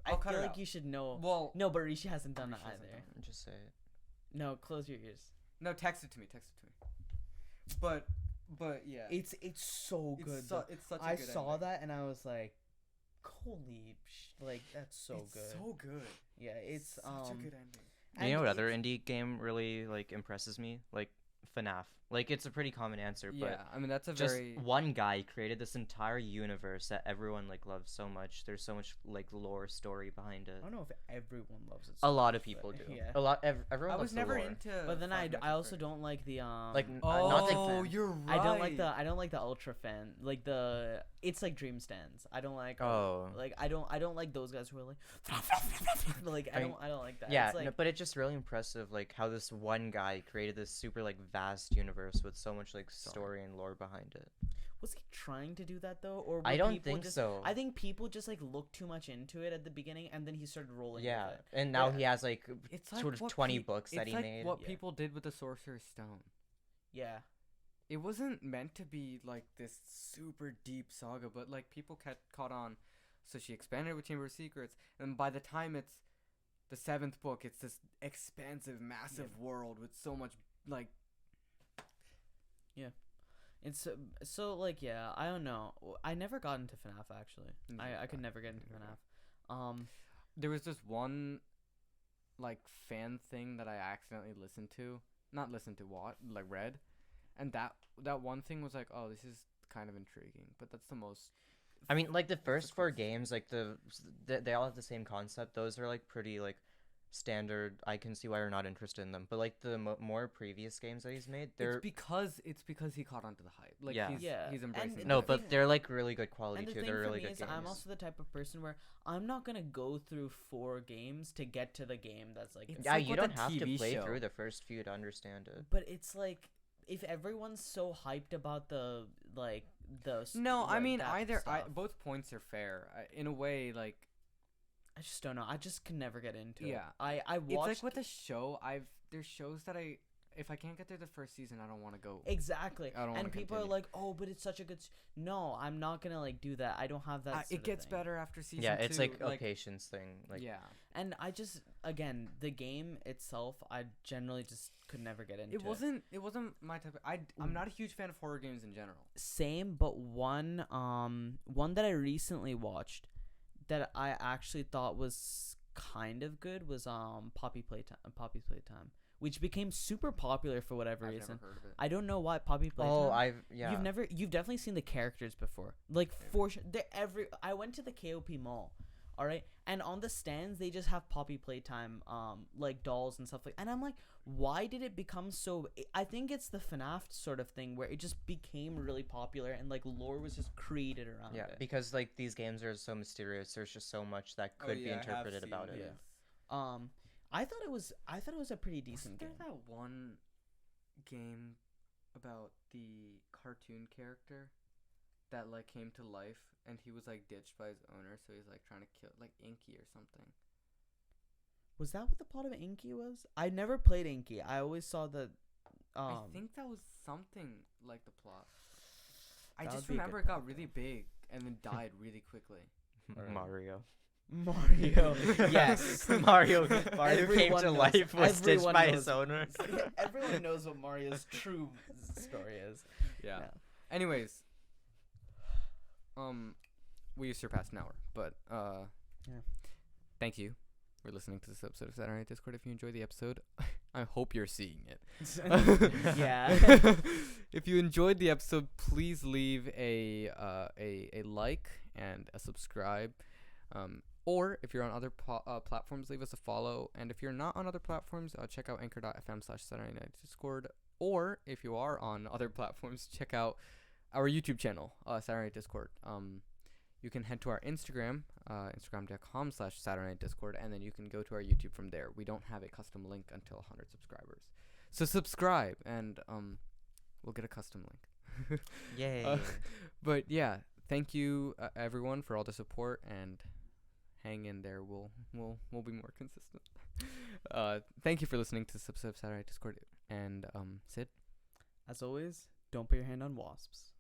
Speaker 1: I'll
Speaker 2: I
Speaker 1: cut
Speaker 2: feel
Speaker 1: it
Speaker 2: like
Speaker 1: out.
Speaker 2: you should know.
Speaker 1: Well.
Speaker 2: No, but Rishi hasn't done
Speaker 1: Rishi
Speaker 2: that
Speaker 1: hasn't
Speaker 2: either.
Speaker 1: done
Speaker 3: Just say it.
Speaker 2: No, close your ears.
Speaker 1: No, text it to me. But yeah.
Speaker 2: It's so good. though.
Speaker 1: It's such a
Speaker 2: I
Speaker 1: good
Speaker 2: saw
Speaker 1: ending.
Speaker 2: that and I was like, holy, like that's so
Speaker 1: It's
Speaker 2: good.
Speaker 1: so good.
Speaker 2: Yeah, it's
Speaker 1: such a good ending.
Speaker 3: You know
Speaker 2: and
Speaker 3: what other
Speaker 2: it's-
Speaker 3: indie game really like impresses me? Like FNAF. Like it's a pretty common answer, but
Speaker 1: Yeah, I mean that's a
Speaker 3: just
Speaker 1: very
Speaker 3: one guy created this entire universe that everyone like loves so much. There's so much like lore story behind it.
Speaker 2: I don't know if everyone loves it.
Speaker 3: A
Speaker 2: so
Speaker 3: lot of
Speaker 2: much,
Speaker 3: people
Speaker 2: but
Speaker 3: do.
Speaker 2: yeah.
Speaker 3: A lot. Everyone
Speaker 1: I
Speaker 3: loves
Speaker 1: was
Speaker 3: the
Speaker 1: never
Speaker 3: lore.
Speaker 1: into.
Speaker 2: But then
Speaker 1: Five
Speaker 2: I
Speaker 1: Nights at
Speaker 2: also
Speaker 1: Freddy's.
Speaker 2: don't like the
Speaker 3: Like
Speaker 1: Oh,
Speaker 3: not the
Speaker 1: you're right.
Speaker 2: I don't like the ultra fan, like the it's like Dream Stands. I don't like like I don't like those guys who are like like I don't like that.
Speaker 3: Yeah,
Speaker 2: It's like,
Speaker 3: no, but it's just really impressive like how this one guy created this super like vast universe with so much like story and lore behind it.
Speaker 2: was he trying to do that though, or
Speaker 3: I
Speaker 2: were
Speaker 3: don't
Speaker 2: people
Speaker 3: think
Speaker 2: just,
Speaker 3: so.
Speaker 2: I think people just like looked too much into it at the beginning, and then he started rolling.
Speaker 3: Yeah,
Speaker 2: with it.
Speaker 3: and now
Speaker 2: Yeah.
Speaker 3: he has like
Speaker 1: It's like
Speaker 3: sort of
Speaker 1: what
Speaker 3: 20
Speaker 1: pe-
Speaker 3: books that
Speaker 1: it's
Speaker 3: he
Speaker 1: like
Speaker 3: made.
Speaker 1: what
Speaker 2: Yeah.
Speaker 1: people did with the Sorcerer's Stone.
Speaker 2: Yeah,
Speaker 1: It wasn't meant to be like this super deep saga, but like people caught on, so she expanded with Chamber of Secrets, and by the time it's the 7th book, it's this expansive, massive world with so much like.
Speaker 2: it's so like yeah. I don't know. I never got into FNAF actually. I could never get into
Speaker 1: Okay.
Speaker 2: FNAF.
Speaker 1: There was this one, like fan thing that I accidentally read, and that one thing was like, oh, this is kind of intriguing, but that's the most.
Speaker 3: I mean, like the first 4
Speaker 1: closest.
Speaker 3: games, like they all have the same concept. Those are like pretty like standard. I can see why you're not interested in them. But like the more previous games that he's made, they're
Speaker 1: It's because he caught onto the hype. Like
Speaker 3: Yeah.
Speaker 1: he's embracing.
Speaker 2: And
Speaker 1: the
Speaker 3: no,
Speaker 1: hype.
Speaker 3: but
Speaker 2: thing-
Speaker 3: they're like really good quality
Speaker 2: And the
Speaker 3: too.
Speaker 2: thing
Speaker 3: They're
Speaker 2: for
Speaker 3: really
Speaker 2: me
Speaker 3: good
Speaker 2: is
Speaker 3: games.
Speaker 2: I'm also the type of person where I'm not gonna go through 4 games to get to the game that's like.
Speaker 1: It's
Speaker 3: Yeah,
Speaker 1: like
Speaker 3: you
Speaker 1: with
Speaker 3: don't
Speaker 1: a
Speaker 3: have to
Speaker 1: TV
Speaker 3: play
Speaker 1: show.
Speaker 3: through the first few to understand it.
Speaker 2: But it's like if everyone's so hyped about the like the.
Speaker 1: No, I
Speaker 2: like,
Speaker 1: mean
Speaker 2: that stuff,
Speaker 1: both points are fair. In a way, like
Speaker 2: I just don't know. I just can never get into it.
Speaker 1: Yeah.
Speaker 2: I
Speaker 1: it's
Speaker 2: watched
Speaker 1: like with a show. There's shows that if I can't get through the first season, I don't want to go.
Speaker 2: exactly.
Speaker 1: I don't wanna
Speaker 2: And people are
Speaker 1: continue.
Speaker 2: like, "Oh, but it's such a good." No, I'm not gonna like do that. I don't have that. sort
Speaker 1: It
Speaker 2: of
Speaker 1: gets
Speaker 2: thing.
Speaker 1: better after season.
Speaker 3: Yeah, it's
Speaker 1: 2.
Speaker 3: like a patience thing. Like
Speaker 1: yeah,
Speaker 2: And I just again the game itself, I generally just could never get into.
Speaker 1: it wasn't my type. I'm not a huge fan of horror games in general.
Speaker 2: Same, but one that I recently watched that I actually thought was kind of good was Poppy's Playtime, which became super popular for whatever
Speaker 1: I've
Speaker 2: reason.
Speaker 1: never heard of it.
Speaker 2: I don't know why Poppy Playtime.
Speaker 3: oh,
Speaker 2: You've definitely seen the characters before, like
Speaker 1: Maybe.
Speaker 2: for sure. I went to the KOP mall, all right, and on the stands they just have Poppy Playtime, like dolls and stuff like. And I'm like, why did it become so? I think it's the FNAF sort of thing where it just became really popular and like lore was just created around
Speaker 3: yeah,
Speaker 2: it.
Speaker 3: because like these games are so mysterious. There's just so much that could be interpreted about it.
Speaker 2: Yeah. I thought it was a pretty decent
Speaker 1: Wasn't there
Speaker 2: game.
Speaker 1: that one game about the cartoon character that like came to life and he was like ditched by his owner, so he's like trying to kill like Inky or something?
Speaker 2: Was that what the plot of Inky was? I never played Inky. I always saw the.
Speaker 1: I think that was something like the plot. I
Speaker 2: That
Speaker 1: just
Speaker 2: would be a
Speaker 1: remember
Speaker 2: good
Speaker 1: it got
Speaker 2: plot,
Speaker 1: really big and then died really quickly.
Speaker 2: Alright.
Speaker 3: Mario.
Speaker 2: Mario. Yes.
Speaker 3: Mario came
Speaker 2: Everyone
Speaker 3: to
Speaker 2: knows-
Speaker 3: life, was stitched
Speaker 2: everyone
Speaker 3: by
Speaker 2: knows-
Speaker 3: his owner.
Speaker 2: Everyone knows what Mario's true story is.
Speaker 1: Yeah.
Speaker 2: Yeah.
Speaker 1: Anyways, we surpassed an hour, but
Speaker 2: Yeah.
Speaker 1: Thank you for listening to this episode of Saturday Night Discord. If you enjoyed the episode, I hope you're seeing it.
Speaker 2: Yeah.
Speaker 1: If you enjoyed the episode, please leave a like and a subscribe. Or if you're on other platforms, leave us a follow. And if you're not on other platforms, check out anchor.fm/Saturday Night Discord. Or if you are on other platforms, check out our YouTube channel, Saturday Night Discord. You can head to our Instagram, instagram.com/Saturday Night Discord, and then you can go to our YouTube from there. We don't have a custom link until 100 subscribers. So subscribe, and we'll get a custom link.
Speaker 3: Yay.
Speaker 1: But yeah, thank you everyone for all the support, and hang in there. We'll be more consistent. Thank you for listening to this episode of Saturday Night Discord. And Sid,
Speaker 2: As always, don't put your hand on wasps.